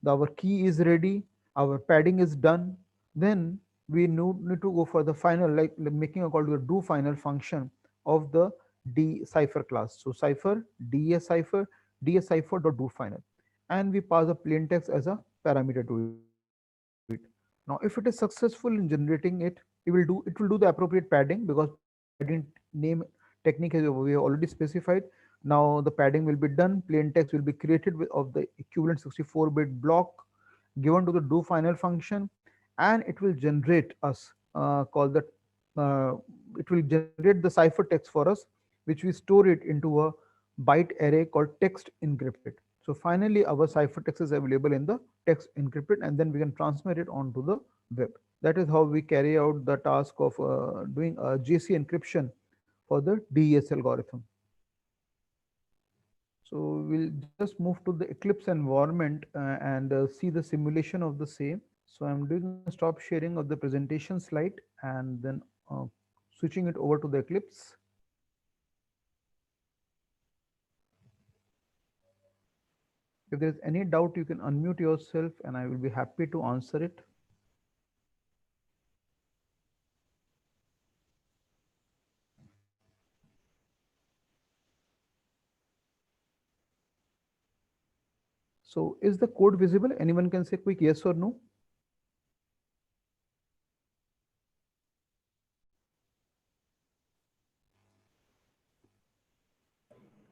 S3: our key is ready, our padding is done. Then we need to go for the final, like making a call to the do final function of the D cipher class. So cipher, DS cipher dot do final, and we pass a plain text as a parameter to it. Now, if it is successful in generating it, it will do the appropriate padding because padding name technique is we have already specified. Now the padding will be done. Plain text will be created of the equivalent 64-bit block given to the do final function, and it will generate us call that it will generate the cipher text for us, which we store it into a byte array called text encrypted. So finally our cipher text is available in the text encrypted, and then we can transmit it onto the web. That is how we carry out the task of doing a JC encryption for the DES algorithm. So we'll just move to the Eclipse environment and see the simulation of the same. So I'm doing a stop sharing of the presentation slide and then switching it over to the Eclipse. If there's any doubt, you can unmute yourself and I will be happy to answer it. So is the code visible? Anyone can say quick yes or no?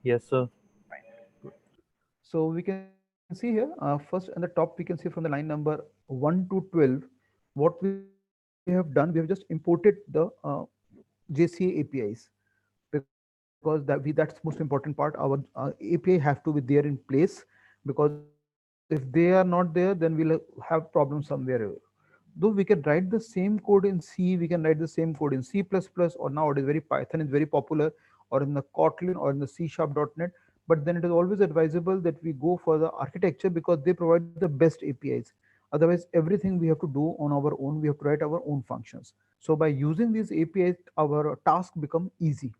S5: Yes, sir.
S3: So we can see here, first in the top, we can see from the line number 1 to 12, what we have done, we have just imported the JCA APIs because that's most important part. Our API have to be there in place because if they are not there, then we'll have problems somewhere. Though we can write the same code in C, we can write the same code in C++, or nowadays very Python is very popular, or in the Kotlin or in the C sharp.net. But then it is always advisable that we go for the architecture because they provide the best APIs. Otherwise, everything we have to do on our own. We have to write our own functions. So by using these APIs, our task become easy.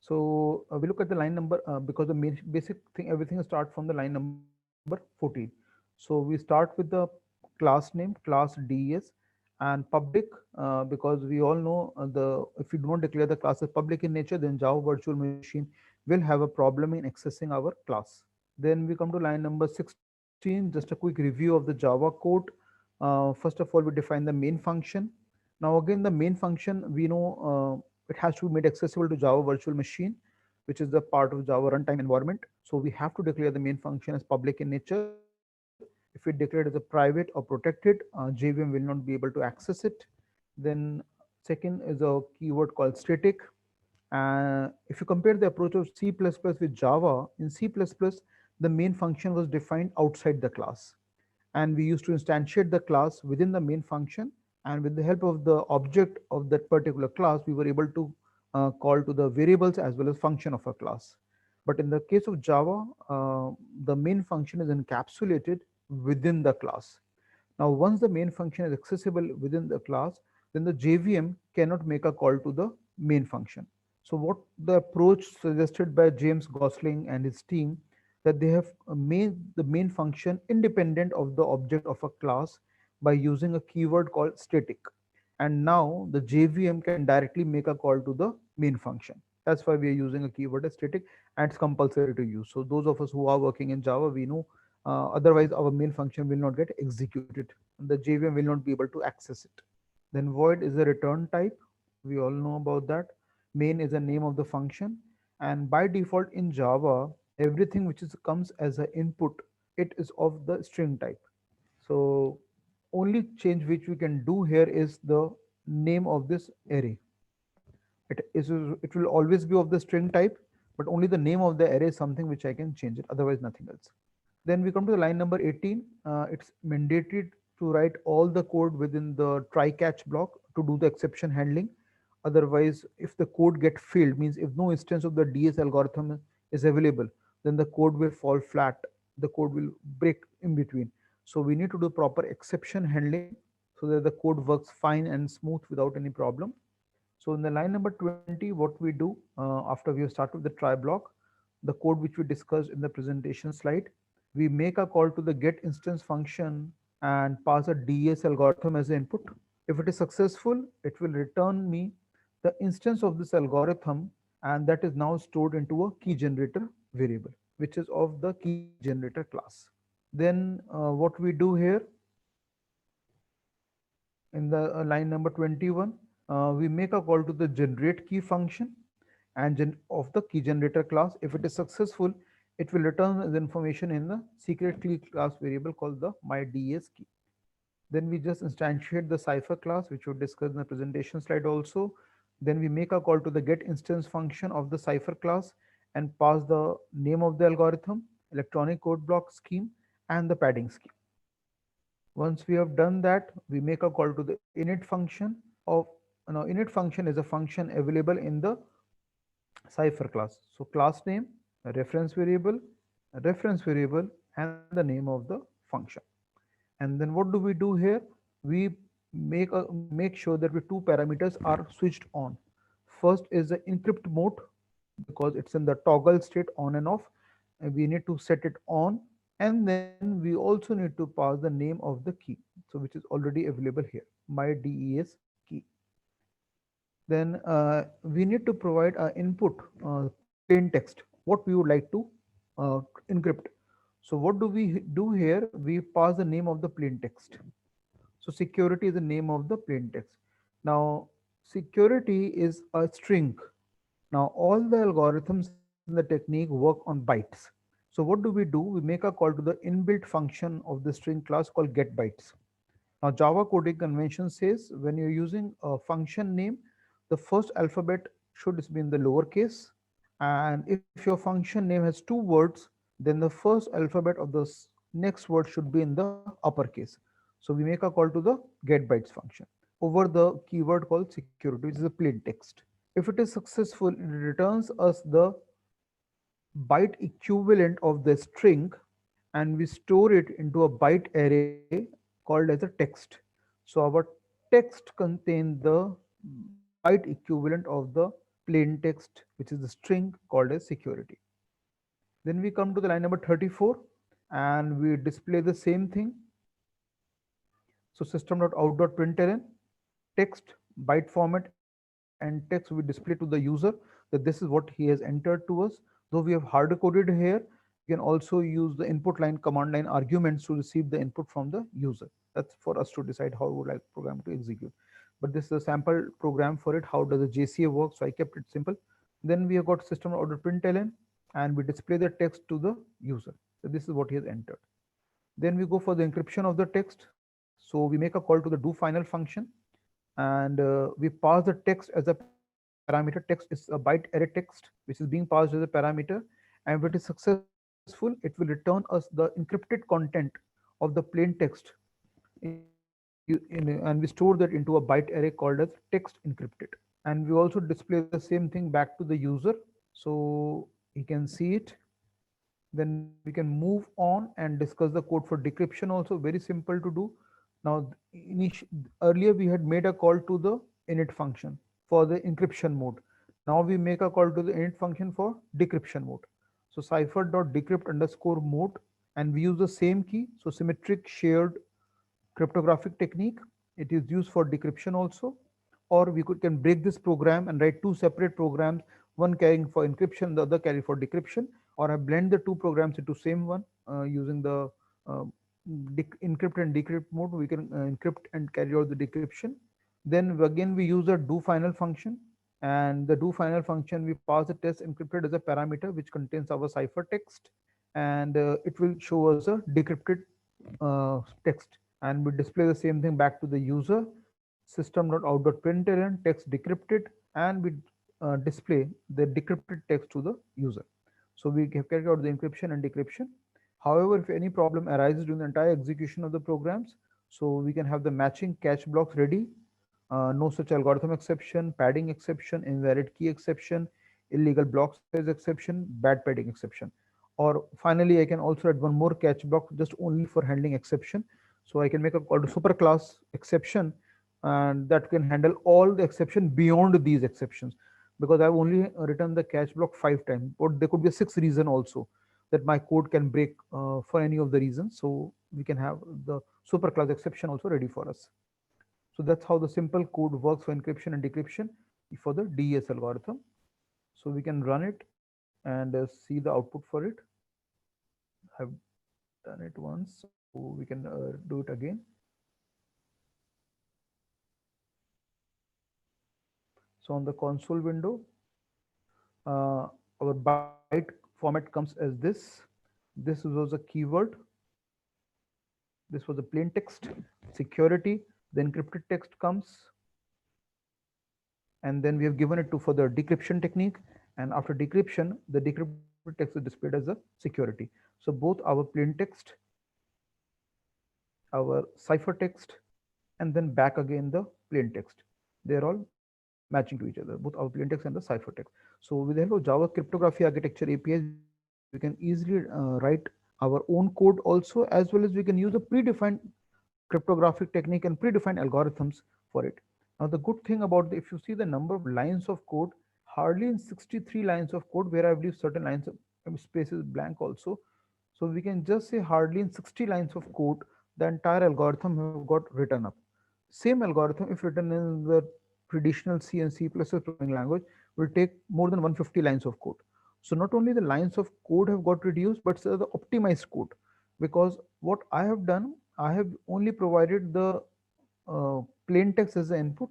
S3: So we look at the line number because the main basic thing, everything start from the line number 14. So we start with the class name, class DES, and public, because we all know the if we do not declare the class as public in nature, then Java Virtual Machine will have a problem in accessing our class. Then we come to line number 16, just a quick review of the Java code. First of all, we define the main function. Now again, the main function, we know it has to be made accessible to Java Virtual Machine, which is the part of Java runtime environment. So we have to declare the main function as public in nature. If we declare it as a private or protected, JVM will not be able to access it. Then second is a keyword called static. If you compare the approach of C++ with Java, in C++, the main function was defined outside the class. And we used to instantiate the class within the main function. And with the help of the object of that particular class, we were able to call to the variables as well as function of a class. But in the case of Java, the main function is encapsulated within the class. Now, once the main function is accessible within the class, then the JVM cannot make a call to the main function. So what the approach suggested by James Gosling and his team, that they have made the main function independent of the object of a class by using a keyword called static. And now the JVM can directly make a call to the main function. That's why we are using a keyword as static, and it's compulsory to use. So those of us who are working in Java, we know otherwise our main function will not get executed. The JVM will not be able to access it. Then void is a return type. We all know about that. Main is the name of the function. And by default in Java, everything which comes as an input, it is of the string type. So only change which we can do here is the name of this array. It will always be of the string type, but only the name of the array is something which I can change it, otherwise nothing else. Then we come to the line number 18. It's mandatory to write all the code within the try catch block to do the exception handling. Otherwise, if the code get failed, means if no instance of the DS algorithm is available, then the code will fall flat. The code will break in between. So we need to do proper exception handling so that the code works fine and smooth without any problem. So in the line number 20, what we do after we have started with the try block, the code which we discussed in the presentation slide, we make a call to the get instance function and pass a DS algorithm as an input. If it is successful, it will return me the instance of this algorithm, and that is now stored into a key generator variable, which is of the key generator class. Then what we do here in the line number 21, we make a call to the generate key function and of the key generator class. If it is successful, it will return the information in the secret key class variable called the myDES key. Then we just instantiate the cipher class, which we discussed in the presentation slide also. Then we make a call to the get instance function of the cipher class and pass the name of the algorithm, electronic code block scheme, and the padding scheme. Once we have done that, we make a call to the init function of, now init function is a function available in the cipher class. So class name, a reference variable, and the name of the function. And then what do we do here? We make sure that the two parameters are switched on. First is the encrypt mode, because it's in the toggle state on and off, and we need to set it on. And then we also need to pass the name of the key, so which is already available here, myDES key. Then we need to provide an input plain text, what we would like to encrypt. So what do we do here? We pass the name of the plain text. So security is the name of the plain text. Now security is a string. Now all the algorithms in the technique work on bytes. So what do? We make a call to the inbuilt function of the string class called getBytes. Now Java coding convention says when you're using a function name, the first alphabet should be in the lowercase. And if your function name has two words, then the first alphabet of the next word should be in the uppercase. So we make a call to the getBytes function over the keyword called security, which is a plain text. If it is successful, it returns us the byte equivalent of the string, and we store it into a byte array called as a text. So our text contains the byte equivalent of the plain text, which is the string called as security. Then we come to the line number 34 and we display the same thing. So system.out.println text, byte format, and text we display to the user that this is what he has entered to us. Though we have hard coded here, you can also use the input line command line arguments to receive the input from the user. That's for us to decide how we would like program to execute. But this is a sample program for it. How does the JCA work? So I kept it simple. Then we have got system.out.println and we display the text to the user. So this is what he has entered. Then we go for the encryption of the text. So we make a call to the do final function and we pass the text as a parameter. Text is a byte array text which is being passed as a parameter, and if it is successful it will return us the encrypted content of the plain text and we store that into a byte array called as text encrypted, and we also display the same thing back to the user so he can see it. Then we can move on and discuss the code for decryption, also very simple to do. Now, earlier we had made a call to the init function for the encryption mode. Now we make a call to the init function for decryption mode. So cipher.decrypt underscore mode, and we use the same key. So symmetric shared cryptographic technique. It is used for decryption also. Or we can break this program and write two separate programs, one carrying for encryption, the other carry for decryption, or I blend the two programs into same one using the encrypt and decrypt mode. We can encrypt and carry out the decryption. Then again we use the do final function, and the do final function we pass the test encrypted as a parameter which contains our ciphertext, and it will show us a decrypted text, and we display the same thing back to the user. System.out.println text decrypted, and we display the decrypted text to the user. So we have carried out the encryption and decryption. However, if any problem arises during the entire execution of the programs, so we can have the matching catch blocks ready. No such algorithm exception, padding exception, invalid key exception, illegal block size exception, bad padding exception. Or finally, I can also add one more catch block just only for handling exception. So I can make a call to superclass exception, and that can handle all the exception beyond these exceptions, because I've only written the catch block 5 times, but there could be a 6th reason also that my code can break for any of the reasons. So we can have the superclass exception also ready for us. So that's how the simple code works for encryption and decryption for the DES algorithm. So we can run it and see the output for it. I've done it once, so we can do it again. So on the console window, our byte format comes as this. This was a keyword. This was a plain text, security. The encrypted text comes, and then we have given it to for the decryption technique. And after decryption, the decrypted text is displayed as a security. So both our plain text, our ciphertext, and then back again the plain text, they're all matching to each other, both our plain text and the ciphertext. So with the help of Java cryptography architecture APIs, we can easily write our own code also, as well as we can use a predefined cryptographic technique and predefined algorithms for it. Now the good thing about if you see the number of lines of code, hardly in 63 lines of code, where I believe certain lines of space is blank also. So we can just say hardly in 60 lines of code, the entire algorithm have got written up. Same algorithm, if written in the traditional C and C++ programming language, will take more than 150 lines of code. So not only the lines of code have got reduced, but the optimized code. Because what I have done, I have only provided the plain text as the input,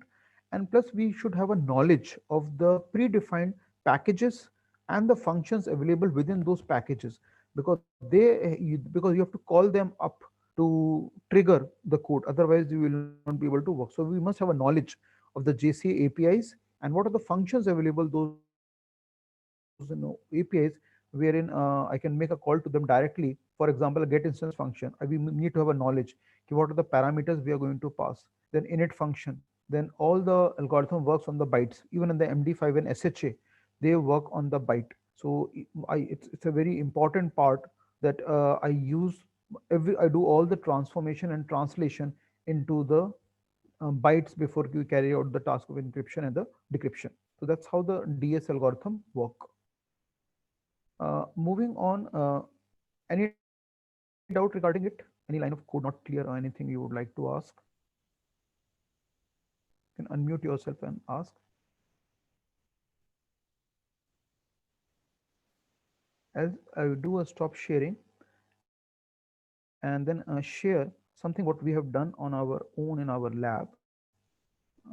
S3: and plus we should have a knowledge of the predefined packages and the functions available within those packages, because because you have to call them up to trigger the code, otherwise you will not be able to work. So we must have a knowledge of the JCA APIs and what are the functions available, those APIs wherein I can make a call to them directly. For example, a get instance function, we need to have a knowledge what are the parameters we are going to pass. Then init function, then all the algorithm works on the bytes. Even in the MD5 and SHA, they work on the byte. So it's a very important part that I do all the transformation and translation into the bytes before you carry out the task of encryption and the decryption. So that's how the DS algorithm work. Moving on, any doubt regarding it? Any line of code not clear or anything you would like to ask? You can unmute yourself and ask. As I do a stop sharing and then share something what we have done on our own in our lab.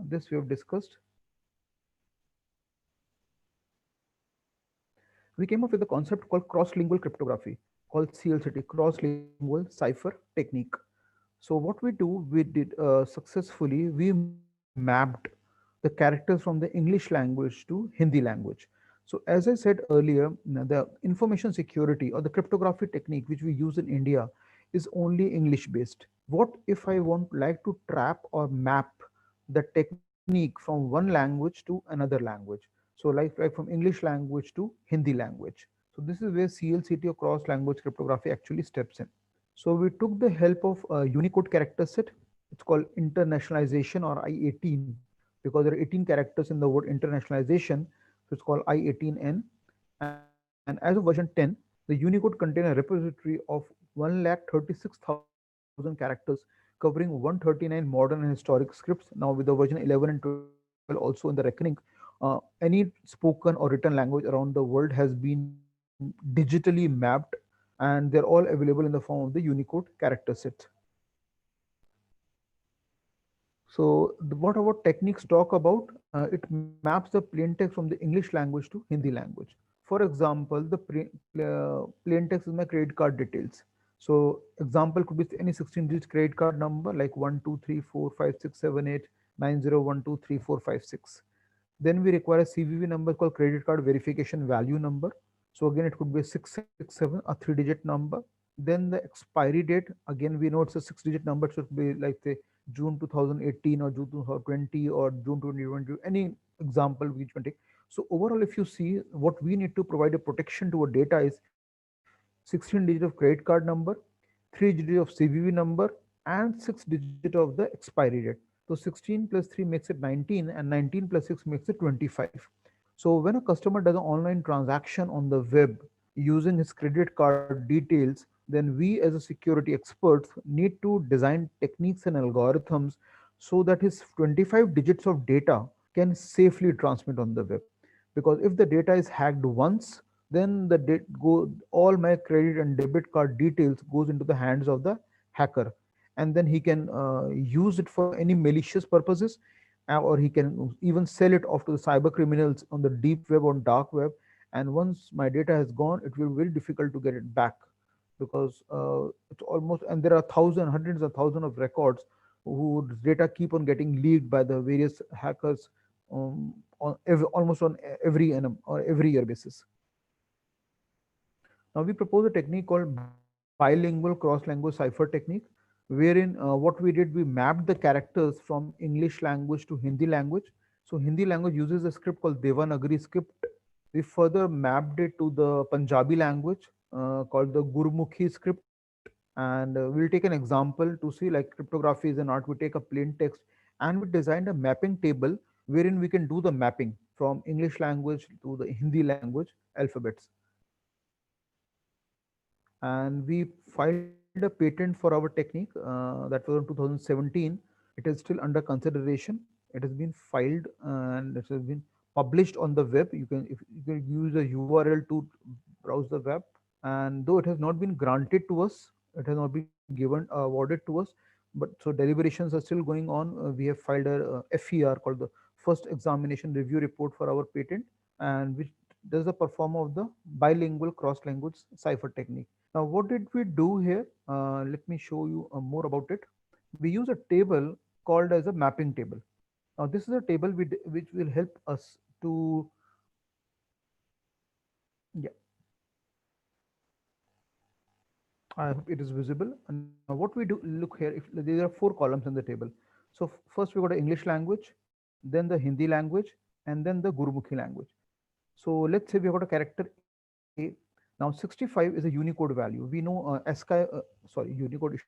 S3: This we have discussed. We came up with a concept called cross-lingual cryptography, called CLCT, cross-lingual cipher technique. So what we do, we did successfully, we mapped the characters from the English language to Hindi language. So as I said earlier, the information security or the cryptography technique which we use in India is only English based. What if I want like to trap or map the technique from one language to another language? So like from English language to Hindi language. So this is where CLCT or cross language cryptography actually steps in. So we took the help of a Unicode character set. It's called internationalization or I18 because there are 18 characters in the word internationalization. So it's called I18N. And as of version 10, the Unicode contains a repository of 136,000 characters covering 139 modern and historic scripts. Now with the version 11 and 12 also in the reckoning, any spoken or written language around the world has been digitally mapped, and they're all available in the form of the Unicode character set. So what our techniques talk about, it maps the plain text from the English language to Hindi language. For example, the plain text is my credit card details. So example could be any 16-digit credit card number like 123456789012345 Then we require a CVV number called credit card verification value number. So again, it could be 667, a 3-digit number. Then the expiry date, again, we know it's a 6-digit number. It should be like say June 2018 or June 2020 or June 2020, any example which one take. So overall, if you see what we need to provide a protection to our data is 16 digit of credit card number, 3 digit of CVV number, and 6 digit of the expiry date. So 16 plus 3 makes it 19 and 19 plus 6 makes it 25. So when a customer does an online transaction on the web using his credit card details, then we as a security experts need to design techniques and algorithms so that his 25 digits of data can safely transmit on the web. Because if the data is hacked once, then all my credit and debit card details goes into the hands of the hacker, and then he can use it for any malicious purposes, or he can even sell it off to the cyber criminals on the deep web or dark web. And once my data has gone, it will be very difficult to get it back, because it's almost, and there are thousands, hundreds of thousands of records whose data keep on getting leaked by the various hackers almost on every annum or every year basis. Now we propose a technique called bilingual cross-language cipher technique, wherein what we did, we mapped the characters from English language to Hindi language. So Hindi language uses a script called Devanagari script. We further mapped it to the Punjabi language called the Gurmukhi script. And we'll take an example to see like cryptography is an art. We take a plain text and we designed a mapping table wherein we can do the mapping from English language to the Hindi language alphabets. And we filed a patent for our technique that was in 2017. It is still under consideration. It has been filed and it has been published on the web. You can use a URL to browse the web. And though it has not been granted to us, it has not been given awarded to us, but so deliberations are still going on. We have filed a FER called the first examination review report for our patent, and which does the perform of the bilingual cross language cipher technique. Now, what did we do here? Let me show you more about it. We use a table called as a mapping table. Now, this is a table which will help us to, yeah, I hope it is visible. And now what we do, look here, if there are 4 columns in the table. So first we got the English language, then the Hindi language, and then the Gurmukhi language. So let's say we have got a character A, then Now 65 is a Unicode value. We know ASCII, Unicode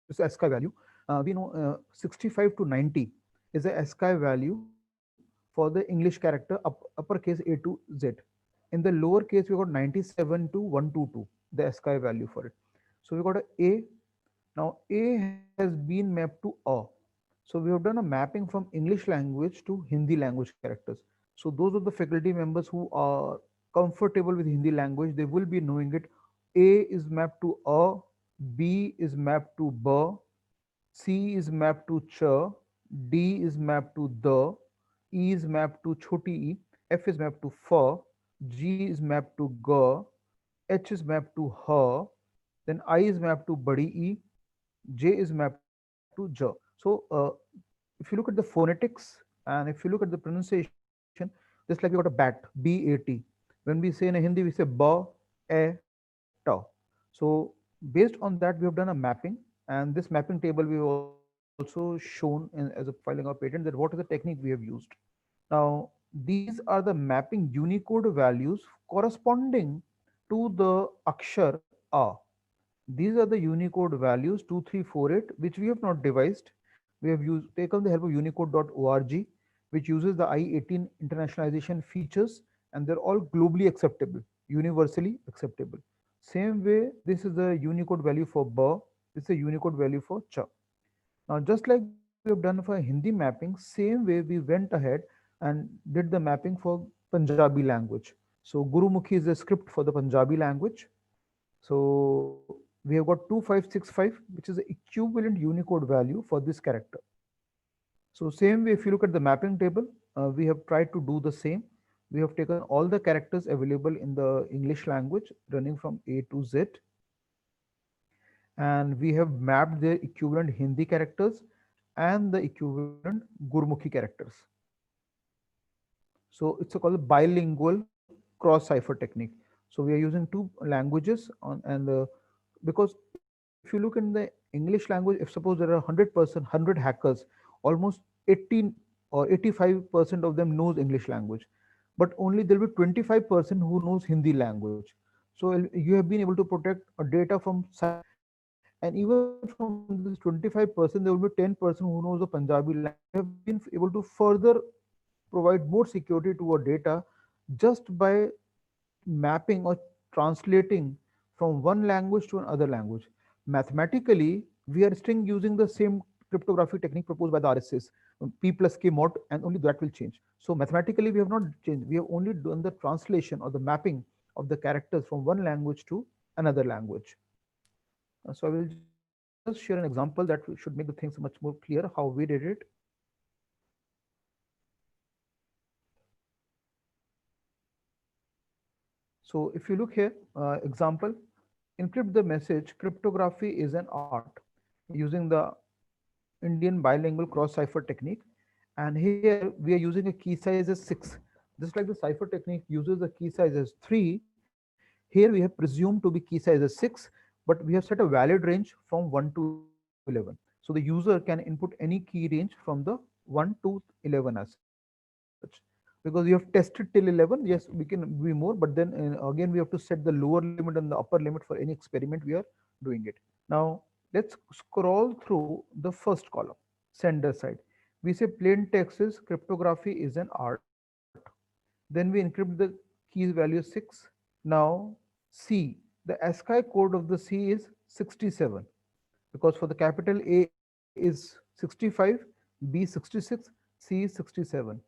S3: is ASCII value. We know 65 to 90 is a ASCII value for the English character uppercase A to Z. In the lower case, we got 97 to 122, the ASCII value for it. So we got a A. Now A has been mapped to A. So we have done a mapping from English language to Hindi language characters. So those are the faculty members who are comfortable with Hindi language, they will be knowing it. A is mapped to A, B is mapped to B, C is mapped to ch, D is mapped to the, E is mapped to choti e, F is mapped to fa, G is mapped to ga, H is mapped to ha, then I is mapped to badi e, J is mapped to j. So if you look at the phonetics and if you look at the pronunciation, just like we got a bat, BAT. When we say in Hindi, we say ba, ta. So based on that, we have done a mapping, and this mapping table we have also shown in, as a filing our patent, that what is the technique we have used. Now, these are the mapping Unicode values corresponding to the Akshar A. These are the Unicode values 2348, which we have not devised. We have taken the help of unicode.org, which uses the I-18 internationalization features, and they're all globally acceptable, universally acceptable. Same way, this is the Unicode value for ba, this is a Unicode value for cha. Now, just like we have done for Hindi mapping, same way we went ahead and did the mapping for Punjabi language. So Gurumukhi is the script for the Punjabi language. So we have got 2565, which is the equivalent Unicode value for this character. So same way, if you look at the mapping table, we have tried to do the same. We have taken all the characters available in the English language running from A to Z, and we have mapped their equivalent Hindi characters and the equivalent Gurmukhi characters. So it's called bilingual cross cipher technique. So we are using two languages on, and because if you look in the English language, if suppose there are 100 hackers, almost 18 or 85% of them knows English language, but only there will be 25% who knows Hindi language. So you have been able to protect data from, and even from this 25%, there will be 10% who knows the Punjabi language. We have been able to further provide more security to our data just by mapping or translating from one language to another language. Mathematically, we are still using the same cryptography technique proposed by the RSS, P plus K mod, and only that will change. So mathematically, we have not changed. We have only done the translation or the mapping of the characters from one language to another language. So I will just share an example that should make the things much more clear how we did it. So if you look here, example, encrypt the message, cryptography is an art using the Indian bilingual cross cipher technique. And here we are using a key size as 6. Just like the cipher technique uses a key size as 3, here we have presumed to be key size as 6, but we have set a valid range from 1 to 11. So the user can input any key range from the 1 to 11 as such. Because we have tested till 11, yes, we can be more, but then again we have to set the lower limit and the upper limit for any experiment we are doing it. Now let's scroll through the first column, sender side. We say plain text is cryptography is an art. Then we encrypt the keys value 6. Now C, the ASCII code of the C is 67, because for the capital A is 65, B 66, C is 67.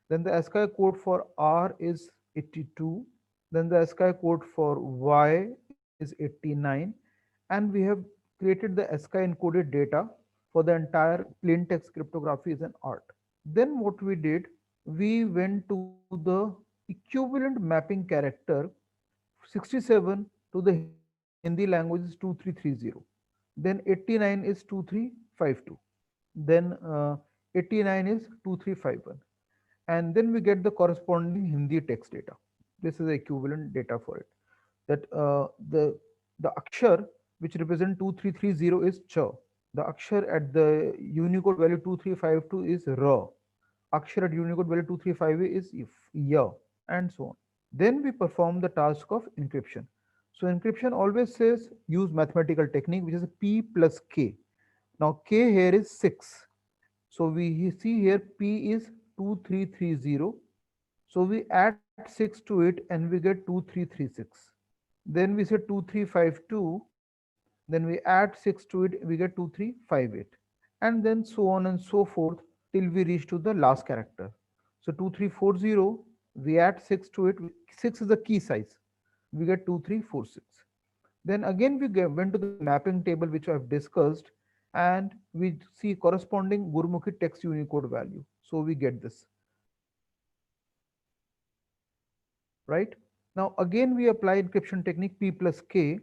S3: Then the ASCII code for R is 82. Then the ASCII code for Y is 89. And we have created the ASCII encoded data for the entire plain text cryptography is an art. Then what we did, we went to the equivalent mapping character 67 to the Hindi language is 2330. Then 89 is 2352. Then 89 is 2351. And then we get the corresponding Hindi text data. This is the equivalent data for it. That the akshar which represent 2330 is cha. The akshar at the Unicode value 2352 is ra. Akshar at Unicode value 235 is if ya, and so on. Then we perform the task of encryption. So encryption always says use mathematical technique, which is P plus K. Now K here is 6. So we see here P is 2330. So we add 6 to it and we get 2336. Then we say 2352. Then we add 6 to it, we get 2358. And then so on and so forth till we reach to the last character. So 2340, we add 6 to it. 6 is the key size. We get 2346. Then again went to the mapping table which I've discussed, and we see corresponding Gurmukhi text Unicode value. So we get this. Right? Now again we apply encryption technique P plus K.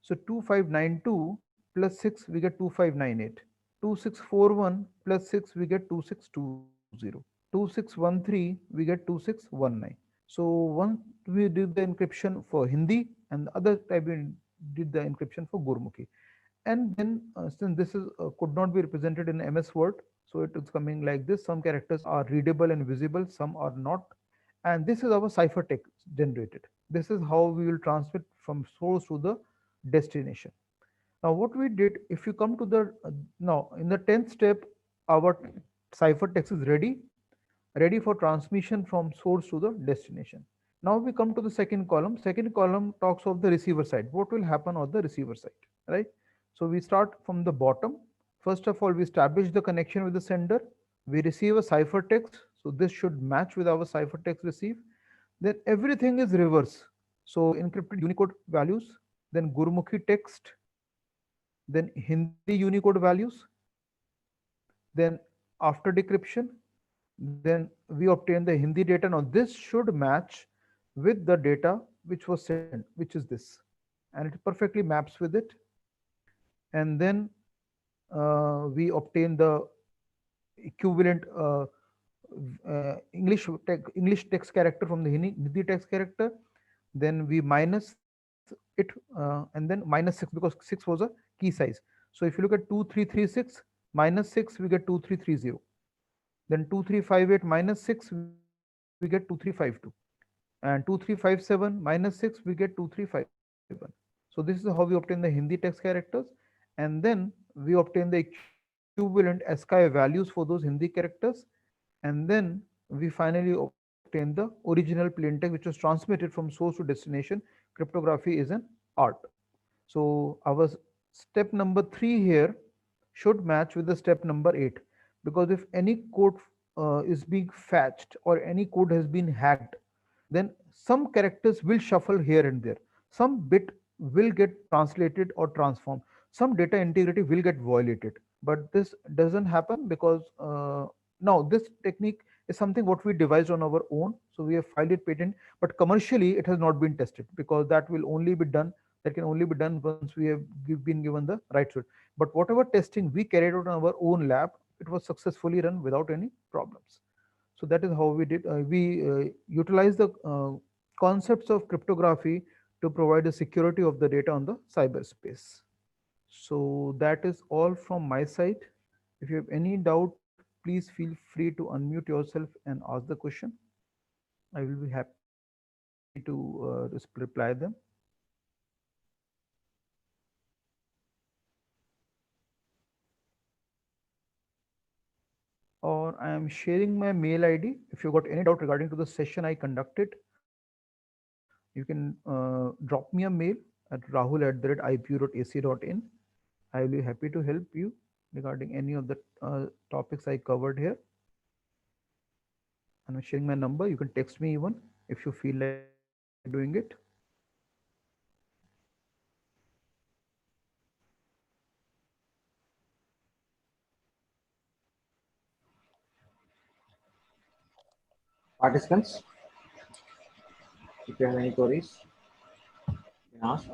S3: So 2592 plus 6 we get 2598. 2641 plus 6 we get 2620. 2613 we get 2619. So one we did the encryption for Hindi and the other type we did the encryption for Gurmukhi. And then since this is could not be represented in MS Word, so it is coming like this. Some characters are readable and visible, some are not. And this is our ciphertext generated. This is how we will transmit from source to the destination. Now what we did, if you come to the now in the 10th step, our ciphertext is ready for transmission from source to the destination. Now we come to the second column. Second column talks of the receiver side. What will happen on the receiver side, right? So we start from the bottom. First of all, we establish the connection with the sender. We receive a ciphertext. So this should match with our ciphertext receive. Then everything is reverse. So encrypted Unicode values, then Gurmukhi text, then Hindi Unicode values, then after decryption, then we obtain the Hindi data. Now this should match with the data which was sent, which is this, and it perfectly maps with it. And then we obtain the equivalent English text character from the Hindi text character. Then we minus it and then minus 6 because 6 was a key size. So if you look at 2336 minus 6, we get 2330. Then 2358 minus 6, we get 2352. And 2357 minus 6, we get 2351. So this is how we obtain the Hindi text characters. And then we obtain the equivalent ASCII values for those Hindi characters. And then we finally obtain the original plain text which was transmitted from source to destination. Cryptography is an art. So our step number 3 here should match with the step number 8, because if any code is being fetched or any code has been hacked, then some characters will shuffle here and there. Some bit will get translated or transformed. Some data integrity will get violated. But this doesn't happen because now this technique is something what we devised on our own. So we have filed it patent, but commercially it has not been tested because that will only be done. That can only be done once we have been given the right suit. But whatever testing we carried out in our own lab, it was successfully run without any problems. So that is how we did. We utilized the concepts of cryptography to provide the security of the data on the cyberspace. So that is all from my side. If you have any doubt, please feel free to unmute yourself and ask the question. I will be happy to reply them. Or I am sharing my mail ID. If you got any doubt regarding to the session I conducted, you can drop me a mail at rahul@ipu.ac.in. I will be happy to help you regarding any of the topics I covered here. And I'm sharing my number. You can text me even if you feel like doing it.
S4: Participants, if you have any queries, you can ask.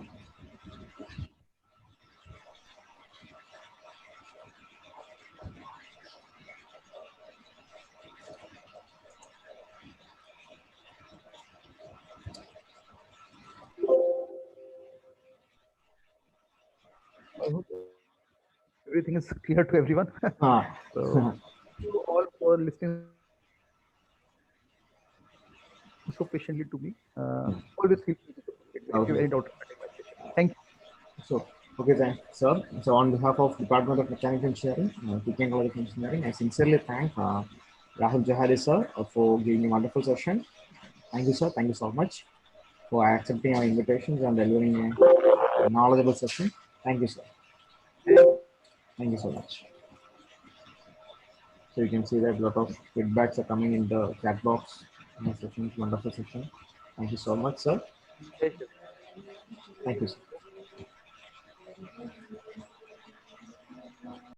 S3: I hope everything is clear to everyone.
S4: Ah.
S3: So thank you all for listening so patiently to me. Always feel free to communicate if you have any doubt regarding my session.
S4: So, okay, then, sir. So, on behalf of Department of Mechanical Engineering, Teaching College of Engineering, I sincerely thank Rahul Johari, sir, for giving a wonderful session. Thank you, sir. Thank you so much for accepting our invitations and delivering a knowledgeable session. Thank you, sir. Thank you so much. So you can see that a lot of feedbacks are coming in the chat box. My session is wonderful session. Thank you so much, sir. Thank you, sir.